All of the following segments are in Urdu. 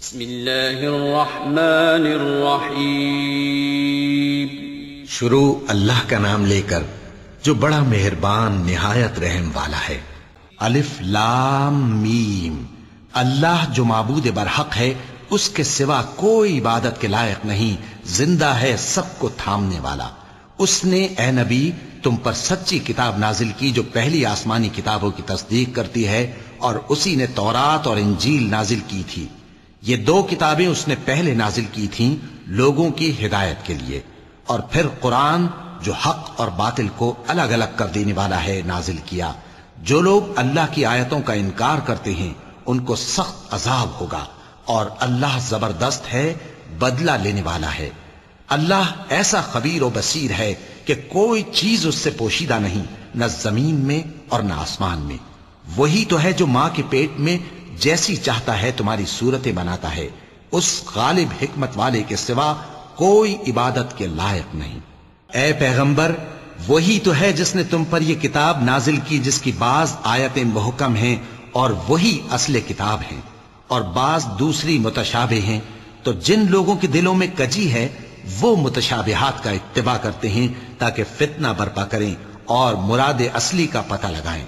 بسم اللہ الرحمن الرحیم۔ شروع اللہ کا نام لے کر جو بڑا مہربان نہایت رحم والا ہے۔ الف لام میم۔ اللہ جو معبود برحق ہے، اس کے سوا کوئی عبادت کے لائق نہیں، زندہ ہے، سب کو تھامنے والا۔ اس نے اے نبی تم پر سچی کتاب نازل کی جو پہلی آسمانی کتابوں کی تصدیق کرتی ہے، اور اسی نے تورات اور انجیل نازل کی تھی۔ یہ دو کتابیں اس نے پہلے نازل کی تھیں لوگوں کی ہدایت کے لیے، اور پھر قرآن جو حق اور باطل کو الگ الگ کر دینے والا ہے نازل کیا۔ جو لوگ اللہ کی آیتوں کا انکار کرتے ہیں ان کو سخت عذاب ہوگا، اور اللہ زبردست ہے، بدلہ لینے والا ہے۔ اللہ ایسا خبیر و بصیر ہے کہ کوئی چیز اس سے پوشیدہ نہیں، نہ زمین میں اور نہ آسمان میں۔ وہی تو ہے جو ماں کے پیٹ میں جیسی چاہتا ہے تمہاری صورتیں بناتا ہے، اس غالب حکمت والے کے سوا کوئی عبادت کے لائق نہیں۔ اے پیغمبر، وہی تو ہے جس نے تم پر یہ کتاب نازل کی جس کی بعض آیتیں محکم ہیں اور وہی اصل کتاب ہیں، اور بعض دوسری متشابہ ہیں۔ تو جن لوگوں کے دلوں میں کجی ہے وہ متشابہات کا اتباع کرتے ہیں تاکہ فتنہ برپا کریں اور مراد اصلی کا پتہ لگائیں،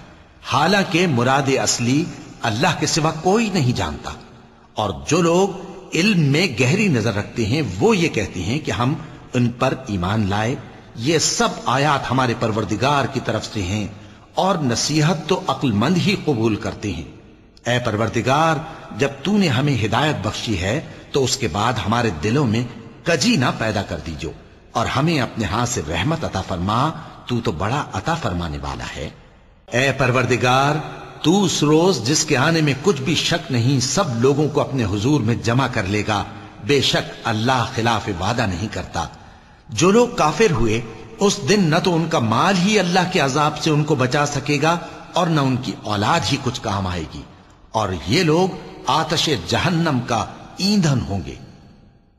حالانکہ مراد اصلی اللہ کے سوا کوئی نہیں جانتا۔ اور جو لوگ علم میں گہری نظر رکھتے ہیں وہ یہ کہتے ہیں کہ ہم ان پر ایمان لائے۔ یہ سب آیات ہمارے پروردگار کی طرف سے ہیں، اور نصیحت تو عقل مند ہی قبول کرتے ہیں۔ اے پروردگار، جب تو نے ہمیں ہدایت بخشی ہے تو اس کے بعد ہمارے دلوں میں کجی نہ پیدا کر دیجو، اور ہمیں اپنے ہاتھ سے رحمت عطا فرما، تو بڑا عطا فرمانے والا ہے۔ اے پروردگار، تو اس روز جس کے آنے میں کچھ بھی شک نہیں سب لوگوں کو اپنے حضور میں جمع کر لے گا، بے شک اللہ خلاف وعدہ نہیں کرتا۔ جو لوگ کافر ہوئے اس دن نہ تو ان کا مال ہی اللہ کے عذاب سے ان کو بچا سکے گا اور نہ ان کی اولاد ہی کچھ کام آئے گی، اور یہ لوگ آتش جہنم کا ایندھن ہوں گے۔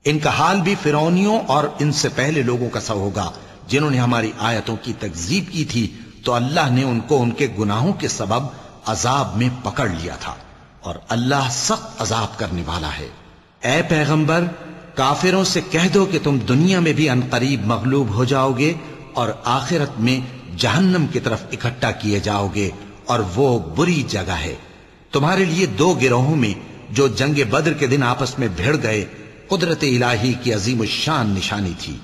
ان کا حال بھی فرعونیوں اور ان سے پہلے لوگوں کا سا ہوگا جنہوں نے ہماری آیتوں کی تکذیب کی تھی، تو اللہ نے ان کو ان کے گناہوں کے سبب عذاب میں پکڑ لیا تھا، اور اللہ سخت عذاب کرنے والا ہے۔ اے پیغمبر، کافروں سے کہہ دو کہ تم دنیا میں بھی عنقریب مغلوب ہو جاؤ گے اور آخرت میں جہنم کی طرف اکٹھا کیے جاؤ گے، اور وہ بری جگہ ہے۔ تمہارے لیے دو گروہوں میں جو جنگ بدر کے دن آپس میں بھڑ گئے قدرت الہی کی عظیم الشان نشانی تھی۔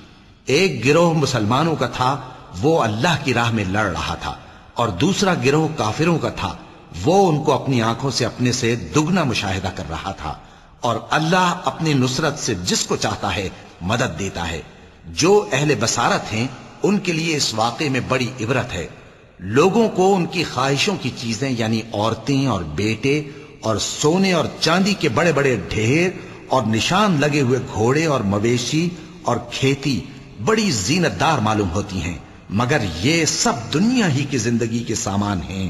ایک گروہ مسلمانوں کا تھا، وہ اللہ کی راہ میں لڑ رہا تھا، اور دوسرا گروہ کافروں کا تھا، وہ ان کو اپنی آنکھوں سے اپنے سے دگنا مشاہدہ کر رہا تھا۔ اور اللہ اپنی نصرت سے جس کو چاہتا ہے مدد دیتا ہے۔ جو اہل بصارت ہیں ان کے لیے اس واقعے میں بڑی عبرت ہے۔ لوگوں کو ان کی خواہشوں کی چیزیں یعنی عورتیں اور بیٹے اور سونے اور چاندی کے بڑے بڑے ڈھیر اور نشان لگے ہوئے گھوڑے اور مویشی اور کھیتی بڑی زینت دار معلوم ہوتی ہیں، مگر یہ سب دنیا ہی کی زندگی کے سامان ہیں،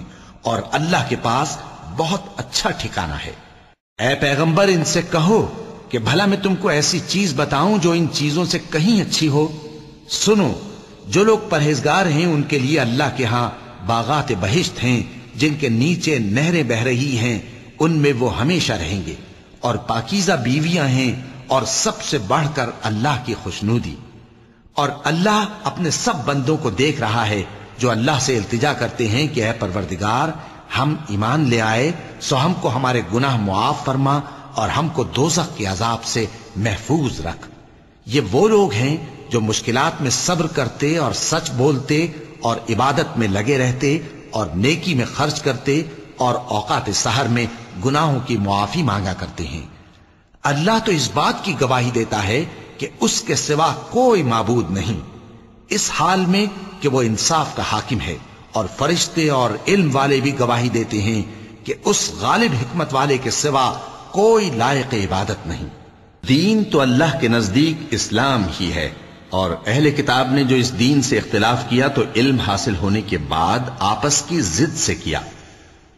اور اللہ کے پاس بہت اچھا ٹھکانہ ہے۔ اے پیغمبر، ان سے کہو کہ بھلا میں تم کو ایسی چیز بتاؤں جو ان چیزوں سے کہیں اچھی ہو؟ سنو، جو لوگ پرہیزگار ہیں ان کے لیے اللہ کے ہاں باغات بہشت ہیں جن کے نیچے نہریں بہ رہی ہیں، ان میں وہ ہمیشہ رہیں گے، اور پاکیزہ بیویاں ہیں، اور سب سے بڑھ کر اللہ کی خوشنودی۔ اور اللہ اپنے سب بندوں کو دیکھ رہا ہے جو اللہ سے التجا کرتے ہیں کہ اے پروردگار، ہم ایمان لے آئے سو ہم کو ہمارے گناہ معاف فرما اور ہم کو دوزخ کے عذاب سے محفوظ رکھ۔ یہ وہ لوگ ہیں جو مشکلات میں صبر کرتے اور سچ بولتے اور عبادت میں لگے رہتے اور نیکی میں خرچ کرتے اور اوقات سحر میں گناہوں کی معافی مانگا کرتے ہیں۔ اللہ تو اس بات کی گواہی دیتا ہے کہ اس کے سوا کوئی معبود نہیں، اس حال میں کہ وہ انصاف کا حاکم ہے، اور فرشتے اور علم والے بھی گواہی دیتے ہیں کہ اس غالب حکمت والے کے سوا کوئی لائق عبادت نہیں۔ دین تو اللہ کے نزدیک اسلام ہی ہے، اور اہل کتاب نے جو اس دین سے اختلاف کیا تو علم حاصل ہونے کے بعد آپس کی ضد سے کیا،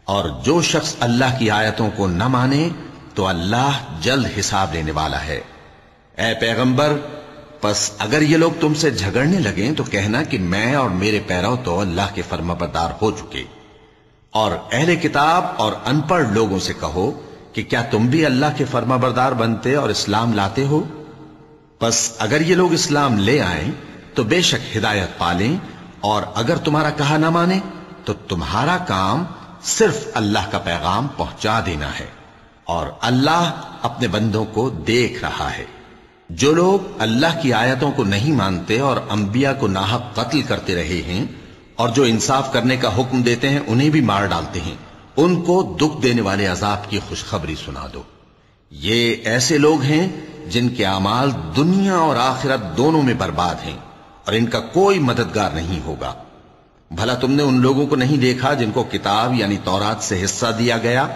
اور جو شخص اللہ کی آیتوں کو نہ مانے تو اللہ جلد حساب لینے والا ہے۔ اے پیغمبر، پس اگر یہ لوگ تم سے جھگڑنے لگیں تو کہنا کہ میں اور میرے پیرو تو اللہ کے فرمانبردار ہو چکے۔ اور اہل کتاب اور ان پڑھ لوگوں سے کہو کہ کیا تم بھی اللہ کے فرما بردار بنتے اور اسلام لاتے ہو؟ پس اگر یہ لوگ اسلام لے آئیں تو بے شک ہدایت پالیں، اور اگر تمہارا کہا نہ مانے تو تمہارا کام صرف اللہ کا پیغام پہنچا دینا ہے، اور اللہ اپنے بندوں کو دیکھ رہا ہے۔ جو لوگ اللہ کی آیتوں کو نہیں مانتے اور انبیاء کو ناحق قتل کرتے رہے ہیں، اور جو انصاف کرنے کا حکم دیتے ہیں انہیں بھی مار ڈالتے ہیں، ان کو دکھ دینے والے عذاب کی خوشخبری سنا دو۔ یہ ایسے لوگ ہیں جن کے اعمال دنیا اور آخرت دونوں میں برباد ہیں، اور ان کا کوئی مددگار نہیں ہوگا۔ بھلا تم نے ان لوگوں کو نہیں دیکھا جن کو کتاب یعنی تورات سے حصہ دیا گیا،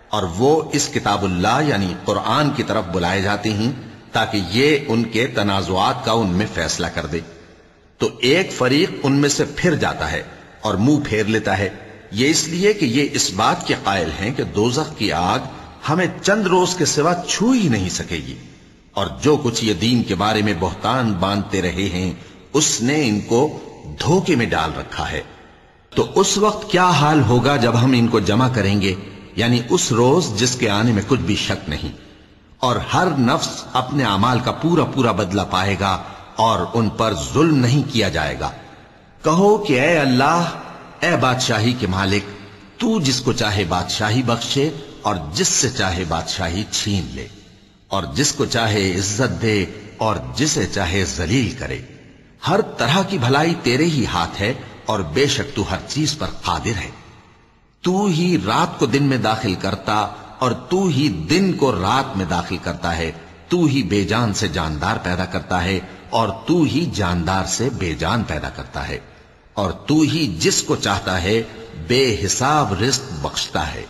اور وہ اس کتاب اللہ یعنی قرآن کی طرف بلائے جاتے ہیں تاکہ یہ ان کے تنازعات کا ان میں فیصلہ کر دے؟ تو ایک فریق ان میں سے پھر جاتا ہے اور منہ پھیر لیتا ہے، یہ اس لیے کہ یہ اس بات کے قائل ہیں کہ دوزخ کی آگ ہمیں چند روز کے سوا چھو ہی نہیں سکے گی، اور جو کچھ یہ دین کے بارے میں بہتان باندھتے رہے ہیں اس نے ان کو دھوکے میں ڈال رکھا ہے۔ تو اس وقت کیا حال ہوگا جب ہم ان کو جمع کریں گے، یعنی اس روز جس کے آنے میں کچھ بھی شک نہیں، اور ہر نفس اپنے اعمال کا پورا پورا بدلہ پائے گا، اور ان پر ظلم نہیں کیا جائے گا۔ کہو کہ اے اللہ، اے بادشاہی کے مالک، تو جس کو چاہے بادشاہی بخشے اور جس سے چاہے بادشاہی چھین لے، اور جس کو چاہے عزت دے اور جسے چاہے ذلیل کرے۔ ہر طرح کی بھلائی تیرے ہی ہاتھ ہے، اور بے شک تو ہر چیز پر قادر ہے۔ تو ہی رات کو دن میں داخل کرتا اور تو ہی دن کو رات میں داخل کرتا ہے، تو ہی بے جان سے جاندار پیدا کرتا ہے اور تو ہی جاندار سے بے جان پیدا کرتا ہے، اور تو ہی جس کو چاہتا ہے بے حساب رزق بخشتا ہے۔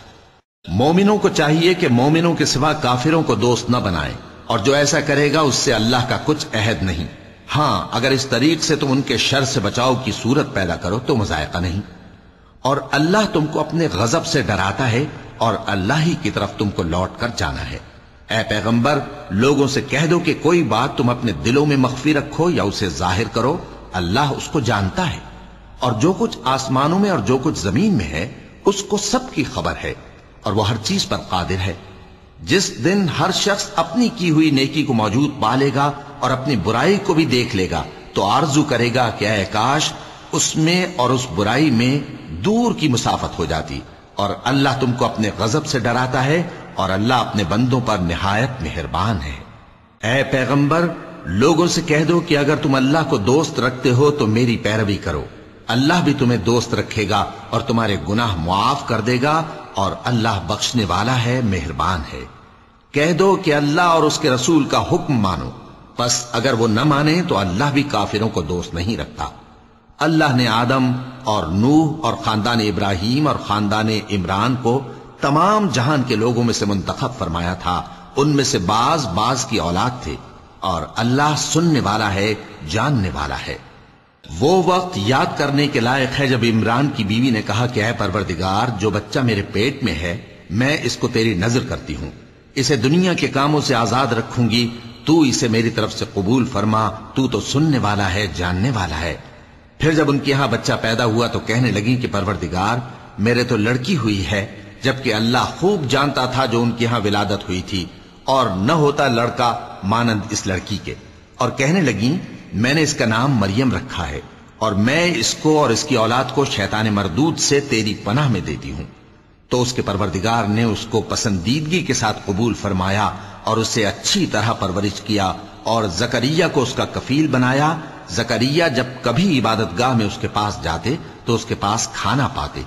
مومنوں کو چاہیے کہ مومنوں کے سوا کافروں کو دوست نہ بنائیں، اور جو ایسا کرے گا اس سے اللہ کا کچھ عہد نہیں۔ ہاں اگر اس طریق سے تم ان کے شر سے بچاؤ کی صورت پیدا کرو تو مذائقہ نہیں، اور اللہ تم کو اپنے غضب سے ڈراتا ہے، اور اللہ ہی کی طرف تم کو لوٹ کر جانا ہے۔ اے پیغمبر، لوگوں سے کہہ دو کہ کوئی بات تم اپنے دلوں میں مخفی رکھو یا اسے ظاہر کرو، اللہ اس کو جانتا ہے، اور جو کچھ آسمانوں میں اور جو کچھ زمین میں ہے اس کو سب کی خبر ہے، اور وہ ہر چیز پر قادر ہے۔ جس دن ہر شخص اپنی کی ہوئی نیکی کو موجود پا لے گا اور اپنی برائی کو بھی دیکھ لے گا تو آرزو کرے گا کہ اے کاش اس میں اور اس برائی میں دور کی مسافت ہو جاتی، اور اللہ تم کو اپنے غضب سے ڈراتا ہے، اور اللہ اپنے بندوں پر نہایت مہربان ہے۔ اے پیغمبر، لوگوں سے کہہ دو کہ اگر تم اللہ کو دوست رکھتے ہو تو میری پیروی کرو، اللہ بھی تمہیں دوست رکھے گا اور تمہارے گناہ معاف کر دے گا، اور اللہ بخشنے والا ہے، مہربان ہے۔ کہہ دو کہ اللہ اور اس کے رسول کا حکم مانو، پس اگر وہ نہ مانے تو اللہ بھی کافروں کو دوست نہیں رکھتا۔ اللہ نے آدم اور نوح اور خاندان ابراہیم اور خاندان عمران کو تمام جہان کے لوگوں میں سے منتخب فرمایا تھا، ان میں سے بعض بعض کی اولاد تھے، اور اللہ سننے والا ہے، جاننے والا ہے۔ وہ وقت یاد کرنے کے لائق ہے جب عمران کی بیوی نے کہا کہ اے پروردگار، جو بچہ میرے پیٹ میں ہے میں اس کو تیری نذر کرتی ہوں، اسے دنیا کے کاموں سے آزاد رکھوں گی، تو اسے میری طرف سے قبول فرما، تو تو سننے والا ہے، جاننے والا ہے۔ پھر جب ان کے ہاں بچہ پیدا ہوا تو کہنے لگی کہ پروردگار، میرے تو لڑکی ہوئی ہے، جبکہ اللہ خوب جانتا تھا جو ان کے ہاں ولادت ہوئی تھی، اور نہ ہوتا لڑکا مانند اس لڑکی کے۔ اور کہنے لگیں میں نے اس کا نام مریم رکھا ہے، اور میں اس کو اور اس کی اولاد کو شیطان مردود سے تیری پناہ میں دیتی ہوں۔ تو اس کے پروردگار نے اس کو پسندیدگی کے ساتھ قبول فرمایا اور اسے اچھی طرح پرورش کیا، اور زکریا کو اس کا کفیل بنایا۔ زکریا جب کبھی عبادت گاہ میں اس کے پاس جاتے تو اس کے پاس کھانا پاتے۔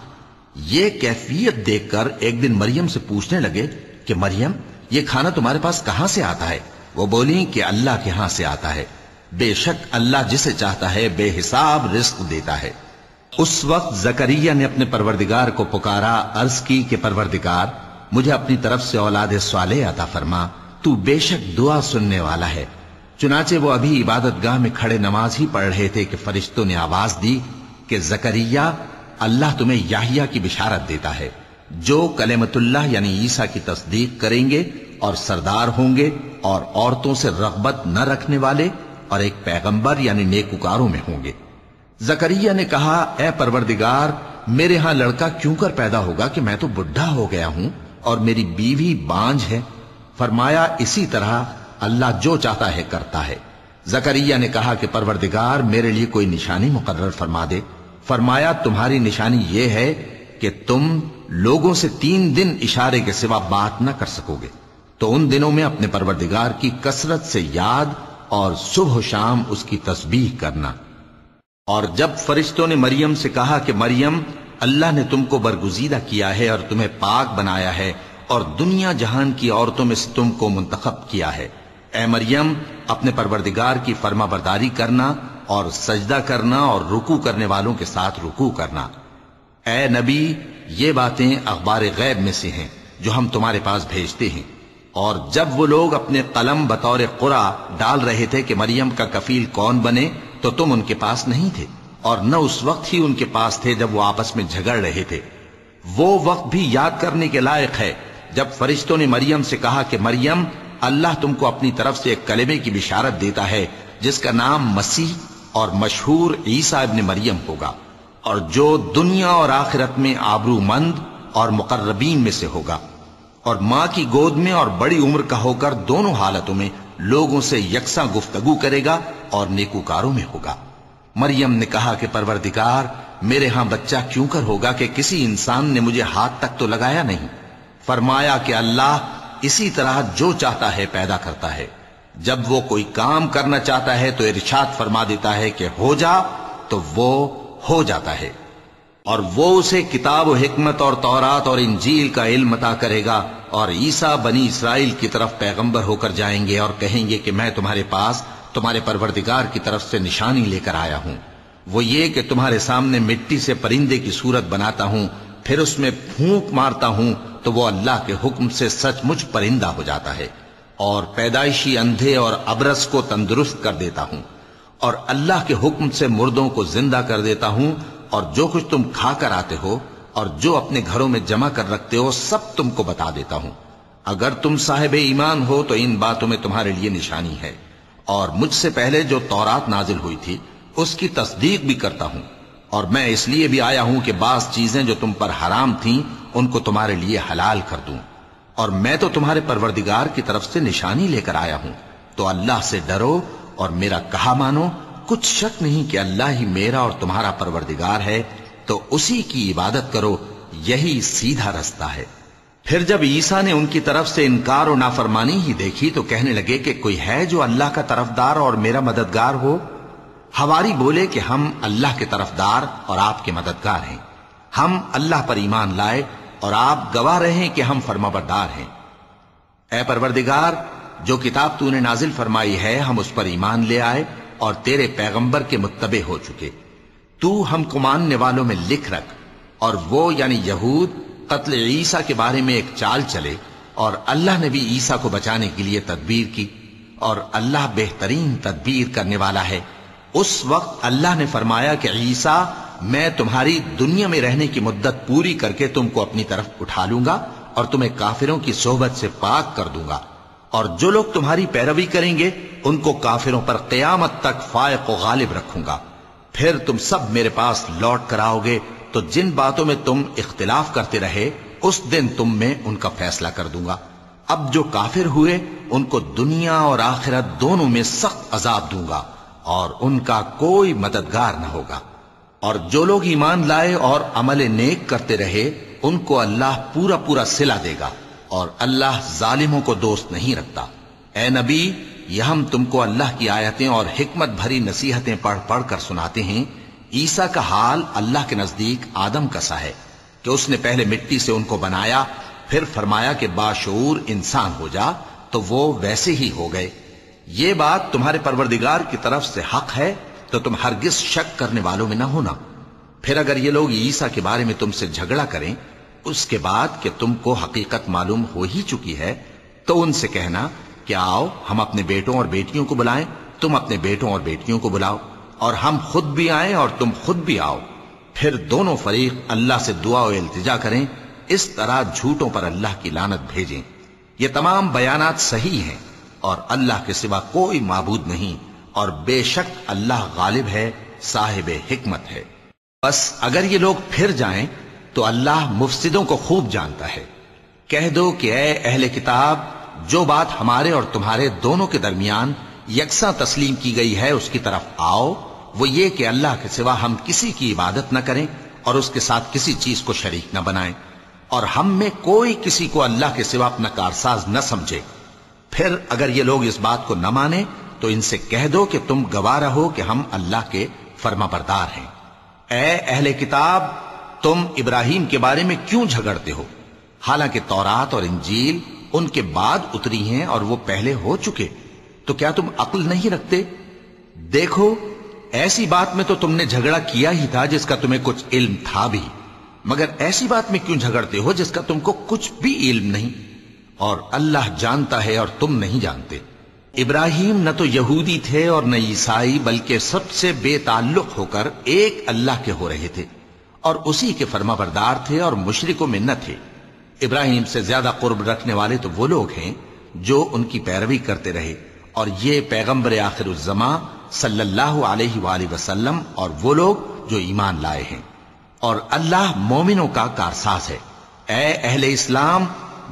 یہ کیفیت دیکھ کر ایک دن مریم سے پوچھنے لگے کہ مریم، یہ کھانا تمہارے پاس کہاں سے آتا ہے؟ وہ بولی کہ اللہ کے ہاں سے آتا ہے، بے شک اللہ جسے چاہتا ہے بے حساب رزق دیتا ہے۔ اس وقت زکریا نے اپنے پروردگار کو پکارا، عرض کی کہ پروردگار، مجھے اپنی طرف سے اولاد صالح عطا فرما، تو بے شک دعا سننے والا ہے۔ چنانچہ وہ ابھی عبادت گاہ میں کھڑے نماز ہی پڑھ رہے تھے کہ فرشتوں نے آواز دی کہ زکریا، اللہ تمہیں یحییٰ کی بشارت دیتا ہے، جو کلمۃ اللہ یعنی عیسیٰ کی تصدیق کریں گے اور سردار ہوں گے، اور عورتوں سے رغبت نہ رکھنے والے، اور ایک پیغمبر یعنی نیکوکاروں میں ہوں گے۔ زکریا نے کہا، اے پروردگار، میرے ہاں لڑکا کیوں کر پیدا ہوگا کہ میں تو بڈھا ہو گیا ہوں، اور میری بیوی بانجھ ہے؟ فرمایا اسی طرح اللہ جو چاہتا ہے کرتا ہے۔ زکریا نے کہا کہ پروردگار میرے لیے کوئی نشانی مقرر فرما دے۔ فرمایا تمہاری نشانی یہ ہے کہ تم لوگوں سے 3 دن اشارے کے سوا بات نہ کر سکو گے، تو ان دنوں میں اپنے پروردگار کی کثرت سے یاد اور صبح و شام اس کی تسبیح کرنا۔ اور جب فرشتوں نے مریم سے کہا کہ مریم، اللہ نے تم کو برگزیدہ کیا ہے اور تمہیں پاک بنایا ہے اور دنیا جہان کی عورتوں میں سے تم کو منتخب کیا ہے، اے مریم اپنے پروردگار کی فرما برداری کرنا اور سجدہ کرنا اور رکوع کرنے والوں کے ساتھ رکوع کرنا۔ اے نبی، یہ باتیں اخبار غیب میں سے ہیں جو ہم تمہارے پاس بھیجتے ہیں۔ اور جب وہ لوگ اپنے قلم بطور قرعہ ڈال رہے تھے کہ مریم کا کفیل کون بنے، تو تم ان کے پاس نہیں تھے، اور نہ اس وقت ہی ان کے پاس تھے جب وہ آپس میں جھگڑ رہے تھے۔ وہ وقت بھی یاد کرنے کے لائق ہے جب فرشتوں نے مریم سے کہا کہ مریم، اللہ تم کو اپنی طرف سے ایک کلمے کی بشارت دیتا ہے جس کا نام مسیح اور مشہور عیسیٰ ابن مریم ہوگا، اور جو دنیا اور آخرت میں آبرو مند اور مقربین میں سے ہوگا، اور ماں کی گود میں اور بڑی عمر کا ہو کر دونوں حالتوں میں لوگوں سے یکساں گفتگو کرے گا اور نیکوکاروں میں ہوگا۔ مریم نے کہا کہ پروردگار، میرے ہاں بچہ کیوں کر ہوگا کہ کسی انسان نے مجھے ہاتھ تک تو لگایا نہیں۔ فرمایا کہ اللہ اسی طرح جو چاہتا ہے پیدا کرتا ہے، جب وہ کوئی کام کرنا چاہتا ہے تو ارشاد فرما دیتا ہے کہ ہو جا، تو وہ ہو جاتا ہے۔ اور وہ اسے کتاب و حکمت اور تورات اور انجیل کا علم عطا کرے گا، اور عیسیٰ بنی اسرائیل کی طرف پیغمبر ہو کر جائیں گے اور کہیں گے کہ میں تمہارے پاس تمہارے پروردگار کی طرف سے نشانی لے کر آیا ہوں، وہ یہ کہ تمہارے سامنے مٹی سے پرندے کی صورت بناتا ہوں، پھر اس میں پھونک مارتا ہوں تو وہ اللہ کے حکم سے سچ مچ پرندہ ہو جاتا ہے، اور پیدائشی اندھے اور ابرص کو تندرست کر دیتا ہوں، اور اللہ کے حکم سے مردوں کو زندہ کر دیتا ہوں، اور جو کچھ تم کھا کر آتے ہو اور جو اپنے گھروں میں جمع کر رکھتے ہو سب تم کو بتا دیتا ہوں۔ اگر تم صاحب ایمان ہو تو ان باتوں میں تمہارے لیے نشانی ہے، اور مجھ سے پہلے جو تورات نازل ہوئی تھی اس کی تصدیق بھی کرتا ہوں، اور میں اس لیے بھی آیا ہوں کہ بعض چیزیں جو تم پر حرام تھیں ان کو تمہارے لیے حلال کر دوں، اور میں تو تمہارے پروردگار کی طرف سے نشانی لے کر آیا ہوں، تو اللہ سے ڈرو اور میرا کہا مانو۔ کچھ شک نہیں کہ اللہ ہی میرا اور تمہارا پروردگار ہے، تو اسی کی عبادت کرو، یہی سیدھا رستہ ہے۔ پھر جب عیسیٰ نے ان کی طرف سے انکار و نافرمانی ہی دیکھی تو کہنے لگے کہ کوئی ہے جو اللہ کا طرفدار اور میرا مددگار ہو؟ حواری بولے کہ ہم اللہ کے طرفدار اور آپ کے مددگار ہیں، ہم اللہ پر ایمان لائے اور آپ گواہ رہیں کہ ہم فرمانبردار ہیں۔ اے پروردگار، جو کتاب تو نے نازل فرمائی ہے ہم اس پر ایمان لے آئے اور تیرے پیغمبر کے متبع ہو چکے، تو ہم کو ماننے والوں میں لکھ رکھ۔ اور وہ یعنی یہود قتل عیسیٰ کے بارے میں ایک چال چلے، اور اللہ نے بھی عیسیٰ کو بچانے کے لیے تدبیر کی، اور اللہ بہترین تدبیر کرنے والا ہے۔ اس وقت اللہ نے فرمایا کہ عیسیٰ، میں تمہاری دنیا میں رہنے کی مدت پوری کر کے تم کو اپنی طرف اٹھا لوں گا اور تمہیں کافروں کی صحبت سے پاک کر دوں گا، اور جو لوگ تمہاری پیروی کریں گے ان کو کافروں پر قیامت تک فائق و غالب رکھوں گا۔ پھر تم سب میرے پاس لوٹ کر آؤ گے تو جن باتوں میں تم اختلاف کرتے رہے اس دن تم میں ان کا فیصلہ کر دوں گا۔ اب جو کافر ہوئے ان کو دنیا اور آخرت دونوں میں سخت عذاب دوں گا، اور ان کا کوئی مددگار نہ ہوگا۔ اور جو لوگ ایمان لائے اور عمل نیک کرتے رہے ان کو اللہ پورا پورا صلہ دے گا، اور اللہ ظالموں کو دوست نہیں رکھتا۔ اے نبی، یہ ہم تم کو اللہ کی آیتیں اور حکمت بھری نصیحتیں پڑھ پڑھ کر سناتے ہیں۔ عیسیٰ کا حال اللہ کے نزدیک آدم کا سا ہے کہ اس نے پہلے مٹی سے ان کو بنایا، پھر فرمایا کہ باشعور انسان ہو جا، تو وہ ویسے ہی ہو گئے۔ یہ بات تمہارے پروردگار کی طرف سے حق ہے، تو تم ہرگز شک کرنے والوں میں نہ ہونا۔ پھر اگر یہ لوگ عیسیٰ کے بارے میں تم سے جھگڑا کریں اس کے بعد کہ تم کو حقیقت معلوم ہو ہی چکی ہے، تو ان سے کہنا کہ آؤ ہم اپنے بیٹوں اور بیٹیوں کو بلائیں، تم اپنے بیٹوں اور بیٹیوں کو بلاؤ، اور ہم خود بھی آئیں اور تم خود بھی آؤ، پھر دونوں فریق اللہ سے دعا و التجا کریں، اس طرح جھوٹوں پر اللہ کی لعنت بھیجیں۔ یہ تمام بیانات صحیح ہیں، اور اللہ کے سوا کوئی معبود نہیں، اور بے شک اللہ غالب ہے، صاحب حکمت ہے۔ بس اگر یہ لوگ پھر جائیں تو اللہ مفسدوں کو خوب جانتا ہے۔ کہہ دو کہ اے اہل کتاب، جو بات ہمارے اور تمہارے دونوں کے درمیان یکساں تسلیم کی گئی ہے اس کی طرف آؤ، وہ یہ کہ اللہ کے سوا ہم کسی کی عبادت نہ کریں اور اس کے ساتھ کسی چیز کو شریک نہ بنائیں، اور ہم میں کوئی کسی کو اللہ کے سوا اپنا کارساز نہ سمجھے۔ پھر اگر یہ لوگ اس بات کو نہ مانیں تو ان سے کہہ دو کہ تم گواہ رہو کہ ہم اللہ کے فرما بردار ہیں۔ اے اہل کتاب، تم ابراہیم کے بارے میں کیوں جھگڑتے ہو؟ حالانکہ تورات اور انجیل ان کے بعد اتری ہیں اور وہ پہلے ہو چکے، تو کیا تم عقل نہیں رکھتے؟ دیکھو، ایسی بات میں تو تم نے جھگڑا کیا ہی تھا جس کا تمہیں کچھ علم تھا بھی، مگر ایسی بات میں کیوں جھگڑتے ہو جس کا تم کو کچھ بھی علم نہیں؟ اور اللہ جانتا ہے اور تم نہیں جانتے۔ ابراہیم نہ تو یہودی تھے اور نہ عیسائی، بلکہ سب سے بے تعلق ہو کر ایک اللہ کے ہو رہے تھے اور اسی کے فرما بردار تھے اور مشرکوں میں نہ تھے۔ ابراہیم سے زیادہ قرب رکھنے والے تو وہ لوگ ہیں جو ان کی پیروی کرتے رہے، اور یہ پیغمبر آخر الزماں صلی اللہ علیہ وآلہ وسلم اور وہ لوگ جو ایمان لائے ہیں، اور اللہ مومنوں کا کارساز ہے۔ اے اہل اسلام،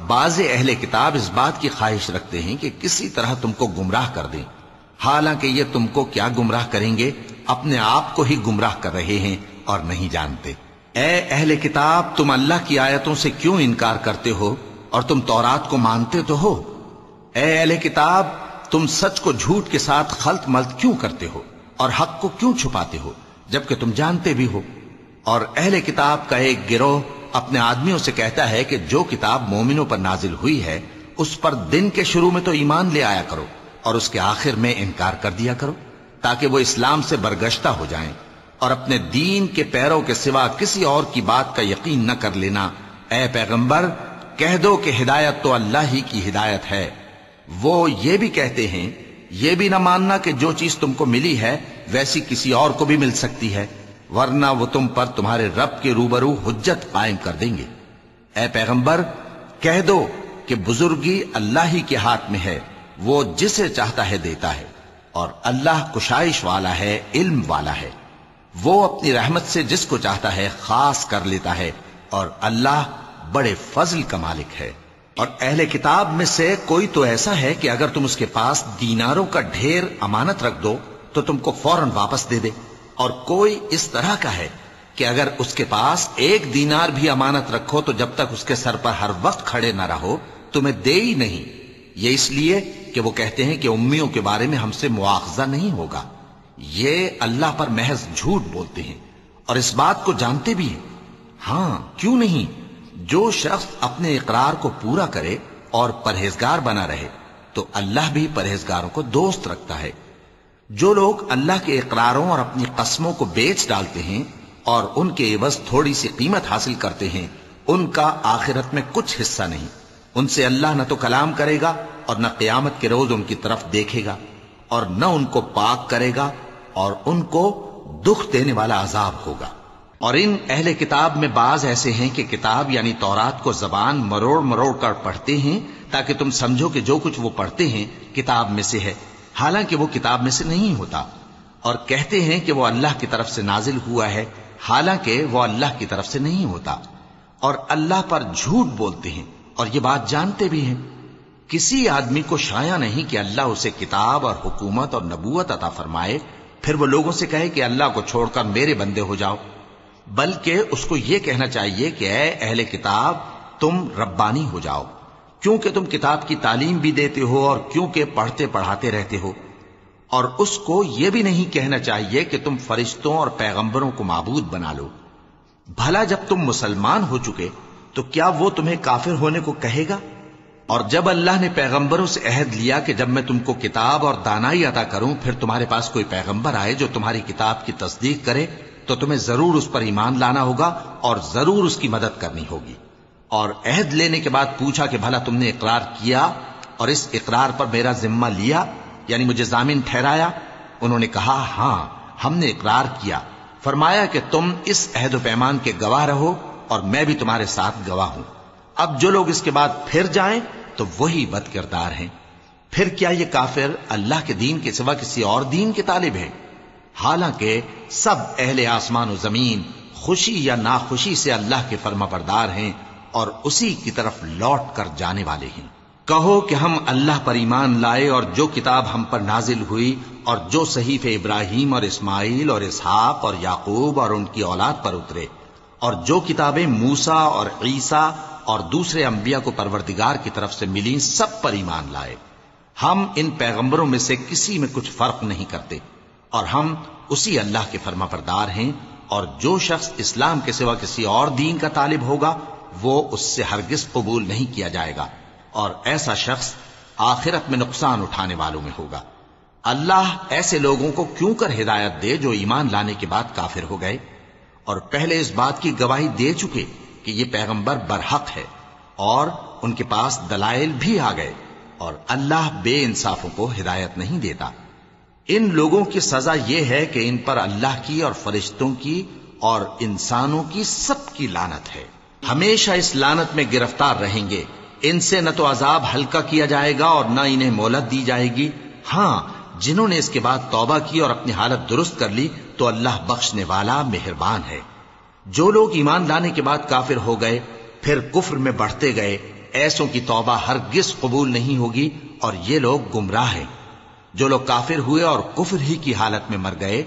بعض اہل کتاب اس بات کی خواہش رکھتے ہیں کہ کسی طرح تم کو گمراہ کر دیں، حالانکہ یہ تم کو کیا گمراہ کریں گے، اپنے آپ کو ہی گمراہ کر رہے ہیں اور نہیں جانتے۔ اے اہل کتاب، تم اللہ کی آیتوں سے کیوں انکار کرتے ہو اور تم تورات کو مانتے تو ہو؟ اے اہل کتاب، تم سچ کو جھوٹ کے ساتھ خلط ملط کیوں کرتے ہو اور حق کو کیوں چھپاتے ہو جبکہ تم جانتے بھی ہو؟ اور اہل کتاب کا ایک گروہ اپنے آدمیوں سے کہتا ہے کہ جو کتاب مومنوں پر نازل ہوئی ہے اس پر دن کے شروع میں تو ایمان لے آیا کرو اور اس کے آخر میں انکار کر دیا کرو، تاکہ وہ اسلام سے برگشتہ ہو جائیں، اور اپنے دین کے پیروں کے سوا کسی اور کی بات کا یقین نہ کر لینا۔ اے پیغمبر، کہہ دو کہ ہدایت تو اللہ ہی کی ہدایت ہے۔ وہ یہ بھی کہتے ہیں، یہ بھی نہ ماننا کہ جو چیز تم کو ملی ہے ویسی کسی اور کو بھی مل سکتی ہے، ورنہ وہ تم پر تمہارے رب کے روبرو حجت قائم کر دیں گے۔ اے پیغمبر، کہہ دو کہ بزرگی اللہ ہی کے ہاتھ میں ہے، وہ جسے چاہتا ہے دیتا ہے، اور اللہ کشائش والا ہے، علم والا ہے، وہ اپنی رحمت سے جس کو چاہتا ہے خاص کر لیتا ہے، اور اللہ بڑے فضل کا مالک ہے۔ اور اہل کتاب میں سے کوئی تو ایسا ہے کہ اگر تم اس کے پاس دیناروں کا ڈھیر امانت رکھ دو تو تم کو فوراً واپس دے دے، اور کوئی اس طرح کا ہے کہ اگر اس کے پاس 1 دینار بھی امانت رکھو تو جب تک اس کے سر پر ہر وقت کھڑے نہ رہو تمہیں دے ہی نہیں۔ یہ اس لیے کہ وہ کہتے ہیں کہ امیوں کے بارے میں ہم سے مواخذہ نہیں ہوگا۔ یہ اللہ پر محض جھوٹ بولتے ہیں اور اس بات کو جانتے بھی ہیں۔ ہاں، کیوں نہیں؟ جو شخص اپنے اقرار کو پورا کرے اور پرہیزگار بنا رہے تو اللہ بھی پرہیزگاروں کو دوست رکھتا ہے۔ جو لوگ اللہ کے اقراروں اور اپنی قسموں کو بیچ ڈالتے ہیں اور ان کے عوض تھوڑی سی قیمت حاصل کرتے ہیں، ان کا آخرت میں کچھ حصہ نہیں۔ ان سے اللہ نہ تو کلام کرے گا اور نہ قیامت کے روز ان کی طرف دیکھے گا، اور نہ ان کو پاک کرے گا، اور ان کو دکھ دینے والا عذاب ہوگا۔ اور ان اہل کتاب میں بعض ایسے ہیں کہ کتاب یعنی تورات کو زبان مروڑ مروڑ کر پڑھتے ہیں تاکہ تم سمجھو کہ جو کچھ وہ پڑھتے ہیں کتاب میں سے ہے، حالانکہ وہ کتاب میں سے نہیں ہوتا، اور کہتے ہیں کہ وہ اللہ کی طرف سے نازل ہوا ہے، حالانکہ وہ اللہ کی طرف سے نہیں ہوتا، اور اللہ پر جھوٹ بولتے ہیں اور یہ بات جانتے بھی ہیں۔ کسی آدمی کو شایع نہیں کہ اللہ اسے کتاب اور حکومت اور نبوت عطا فرمائے، پھر وہ لوگوں سے کہے کہ اللہ کو چھوڑ کر میرے بندے ہو جاؤ، بلکہ اس کو یہ کہنا چاہیے کہ اے اہل کتاب، تم ربانی ہو جاؤ، کیونکہ تم کتاب کی تعلیم بھی دیتے ہو اور کیونکہ پڑھتے پڑھاتے رہتے ہو۔ اور اس کو یہ بھی نہیں کہنا چاہیے کہ تم فرشتوں اور پیغمبروں کو معبود بنا لو۔ بھلا جب تم مسلمان ہو چکے تو کیا وہ تمہیں کافر ہونے کو کہے گا؟ اور جب اللہ نے پیغمبروں سے عہد لیا کہ جب میں تم کو کتاب اور دانائی عطا کروں پھر تمہارے پاس کوئی پیغمبر آئے جو تمہاری کتاب کی تصدیق کرے تو تمہیں ضرور اس پر ایمان لانا ہوگا اور ضرور اس کی مدد کرنی ہوگی۔ اور عہد لینے کے بعد پوچھا کہ بھلا تم نے اقرار کیا اور اس اقرار پر میرا ذمہ لیا، یعنی مجھے ضامن ٹھہرایا؟ انہوں نے کہا ہاں، ہم نے اقرار کیا۔ فرمایا کہ تم اس عہد و پیمان کے گواہ رہو اور میں بھی تمہارے ساتھ گواہ ہوں۔ اب جو لوگ اس کے بعد پھر جائیں تو وہی بد کردار ہیں۔ پھر کیا یہ کافر اللہ کے دین کے سوا کسی اور دین کے طالب ہیں؟ حالانکہ سب اہل آسمان و زمین خوشی یا ناخوشی سے اللہ کے فرما بردار ہیں، اور اسی کی طرف لوٹ کر جانے والے ہیں۔ کہو کہ ہم اللہ پر ایمان لائے اور جو کتاب ہم پر نازل ہوئی اور جو صحیفے ابراہیم اور اسماعیل اور اسحاق اور یعقوب اور ان کی اولاد پر اترے، اور جو کتابیں موسیٰ اور عیسیٰ اور دوسرے انبیاء کو پروردگار کی طرف سے ملیں، سب پر ایمان لائے۔ ہم ان پیغمبروں میں سے کسی میں کچھ فرق نہیں کرتے، اور ہم اسی اللہ کے فرما بردار ہیں، اور جو شخص اسلام کے سوا کسی اور دین کا طالب ہوگا وہ اس سے ہرگز قبول نہیں کیا جائے گا، اور ایسا شخص آخرت میں نقصان اٹھانے والوں میں ہوگا۔ اللہ ایسے لوگوں کو کیوں کر ہدایت دے جو ایمان لانے کے بعد کافر ہو گئے اور پہلے اس بات کی گواہی دے چکے کہ یہ پیغمبر برحق ہے اور ان کے پاس دلائل بھی آ گئے، اور اللہ بے انصافوں کو ہدایت نہیں دیتا۔ ان لوگوں کی سزا یہ ہے کہ ان پر اللہ کی اور فرشتوں کی اور انسانوں کی سب کی لعنت ہے، ہمیشہ اس لعنت میں گرفتار رہیں گے۔ ان سے نہ تو عذاب ہلکا کیا جائے گا اور نہ انہیں مہلت دی جائے گی۔ ہاں، جنہوں نے اس کے بعد توبہ کی اور اپنی حالت درست کر لی تو اللہ بخشنے والا مہربان ہے۔ جو لوگ ایمان لانے کے بعد کافر ہو گئے پھر کفر میں بڑھتے گئے، ایسوں کی توبہ ہرگز قبول نہیں ہوگی، اور یہ لوگ گمراہ ہیں۔ جو لوگ کافر ہوئے اور کفر ہی کی حالت میں مر گئے،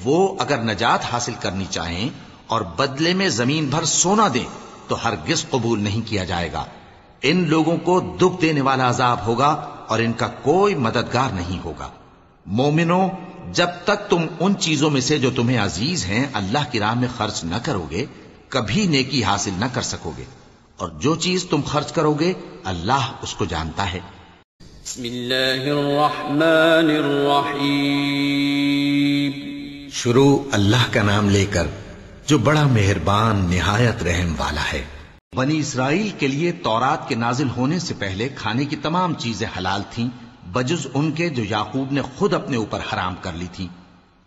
وہ اگر نجات حاصل کرنی چاہیں اور بدلے میں زمین بھر سونا دیں تو ہرگز قبول نہیں کیا جائے گا۔ ان لوگوں کو دکھ دینے والا عذاب ہوگا اور ان کا کوئی مددگار نہیں ہوگا۔ مومنوں، جب تک تم ان چیزوں میں سے جو تمہیں عزیز ہیں اللہ کی راہ میں خرچ نہ کرو گے، کبھی نیکی حاصل نہ کر سکو گے، اور جو چیز تم خرچ کرو گے اللہ اس کو جانتا ہے۔ بسم اللہ الرحمن الرحیم۔ شروع اللہ کا نام لے کر جو بڑا مہربان نہایت رحم والا ہے۔ بنی اسرائیل کے لیے تورات کے نازل ہونے سے پہلے کھانے کی تمام چیزیں حلال تھیں بجز ان کے جو یعقوب نے خود اپنے اوپر حرام کر لی تھی۔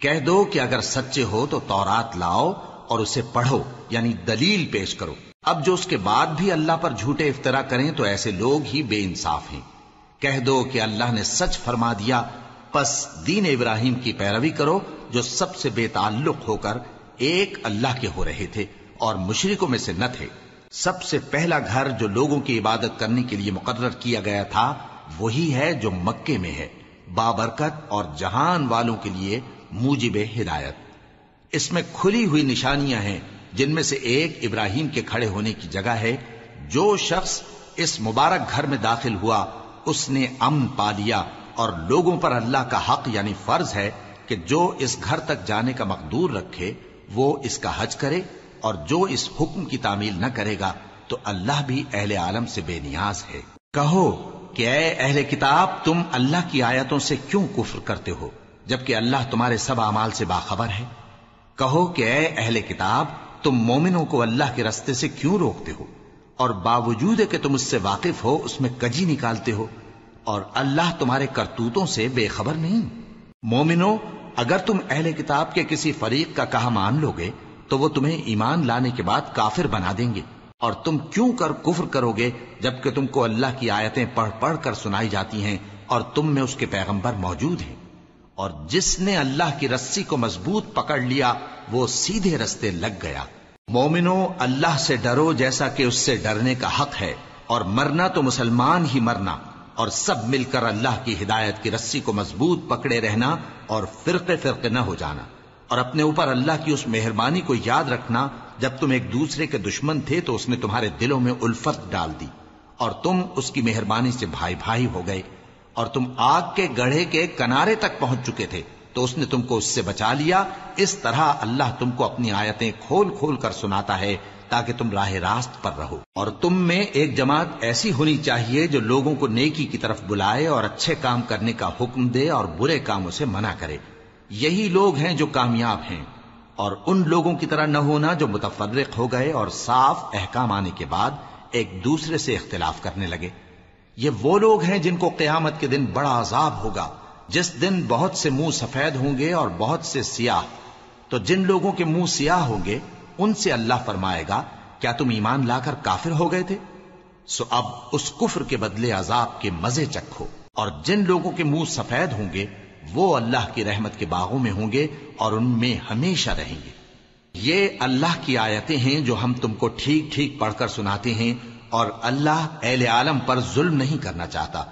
کہہ دو کہ اگر سچے ہو تو تورات لاؤ اور اسے پڑھو، یعنی دلیل پیش کرو۔ اب جو اس کے بعد بھی اللہ پر جھوٹے افطرا کریں تو ایسے لوگ ہی بے انصاف ہیں۔ کہہ دو کہ اللہ نے سچ فرما دیا، پس دین ابراہیم کی پیروی کرو جو سب سے بے تعلق ہو کر ایک اللہ کے ہو رہے تھے اور مشرکوں میں سے نہ تھے۔ سب سے پہلا گھر جو لوگوں کی عبادت کرنے کے لیے مقرر کیا گیا تھا وہی ہے جو مکے میں ہے، بابرکت اور جہان والوں کے لیے موجب ہدایت۔ اس میں کھلی ہوئی نشانیاں ہیں، جن میں سے ایک ابراہیم کے کھڑے ہونے کی جگہ ہے۔ جو شخص اس مبارک گھر میں داخل ہوا اس نے امن پا لیا، اور لوگوں پر اللہ کا حق یعنی فرض ہے کہ جو اس گھر تک جانے کا مقدور رکھے وہ اس کا حج کرے، اور جو اس حکم کی تعمیل نہ کرے گا تو اللہ بھی اہل عالم سے بے نیاز ہے۔ کہو کہ اے اہل کتاب، تم اللہ کی آیتوں سے کیوں کفر کرتے ہو جبکہ اللہ تمہارے سب اعمال سے باخبر ہے؟ کہو کہ اے اہل کتاب، تم مومنوں کو اللہ کے رستے سے کیوں روکتے ہو اور باوجود کہ تم اس سے واقف ہو اس میں کجی نکالتے ہو، اور اللہ تمہارے کرتوتوں سے بے خبر نہیں؟ مومنوں، اگر تم اہل کتاب کے کسی فریق کا کہا مان لو گے تو وہ تمہیں ایمان لانے کے بعد کافر بنا دیں گے، اور تم کیوں کر کفر کرو گے جبکہ تم کو اللہ کی آیتیں پڑھ پڑھ کر سنائی جاتی ہیں اور تم میں اس کے پیغمبر موجود ہیں؟ اور جس نے اللہ کی رسی کو مضبوط پکڑ لیا وہ سیدھے رستے لگ گیا۔ مومنوں، اللہ سے ڈرو جیسا کہ اس سے ڈرنے کا حق ہے، اور مرنا تو مسلمان ہی مرنا، اور سب مل کر اللہ کی ہدایت کی رسی کو مضبوط پکڑے رہنا اور فرقے فرقے نہ ہو جانا، اور اپنے اوپر اللہ کی اس مہربانی کو یاد رکھنا جب تم ایک دوسرے کے دشمن تھے تو اس نے تمہارے دلوں میں الفت ڈال دی اور تم اس کی مہربانی سے بھائی بھائی ہو گئے، اور تم آگ کے گڑھے کے کنارے تک پہنچ چکے تھے تو اس نے تم کو اس سے بچا لیا۔ اس طرح اللہ تم کو اپنی آیتیں کھول کھول کر سناتا ہے تاکہ تم راہ راست پر رہو۔ اور تم میں ایک جماعت ایسی ہونی چاہیے جو لوگوں کو نیکی کی طرف بلائے اور اچھے کام کرنے کا حکم دے اور برے کاموں سے منع کرے۔ یہی لوگ ہیں جو کامیاب ہیں، اور ان لوگوں کی طرح نہ ہونا جو متفرق ہو گئے اور صاف احکام آنے کے بعد ایک دوسرے سے اختلاف کرنے لگے۔ یہ وہ لوگ ہیں جن کو قیامت کے دن بڑا عذاب ہوگا، جس دن بہت سے منہ سفید ہوں گے اور بہت سے سیاہ۔ تو جن لوگوں کے منہ سیاہ ہوں گے ان سے اللہ فرمائے گا، کیا تم ایمان لا کر کافر ہو گئے تھے؟ سو اب اس کفر کے بدلے عذاب کے مزے چکھو۔ اور جن لوگوں کے منہ سفید ہوں گے وہ اللہ کی رحمت کے باغوں میں ہوں گے اور ان میں ہمیشہ رہیں گے۔ یہ اللہ کی آیتیں ہیں جو ہم تم کو ٹھیک ٹھیک پڑھ کر سناتے ہیں، اور اللہ اہل عالم پر ظلم نہیں کرنا چاہتا،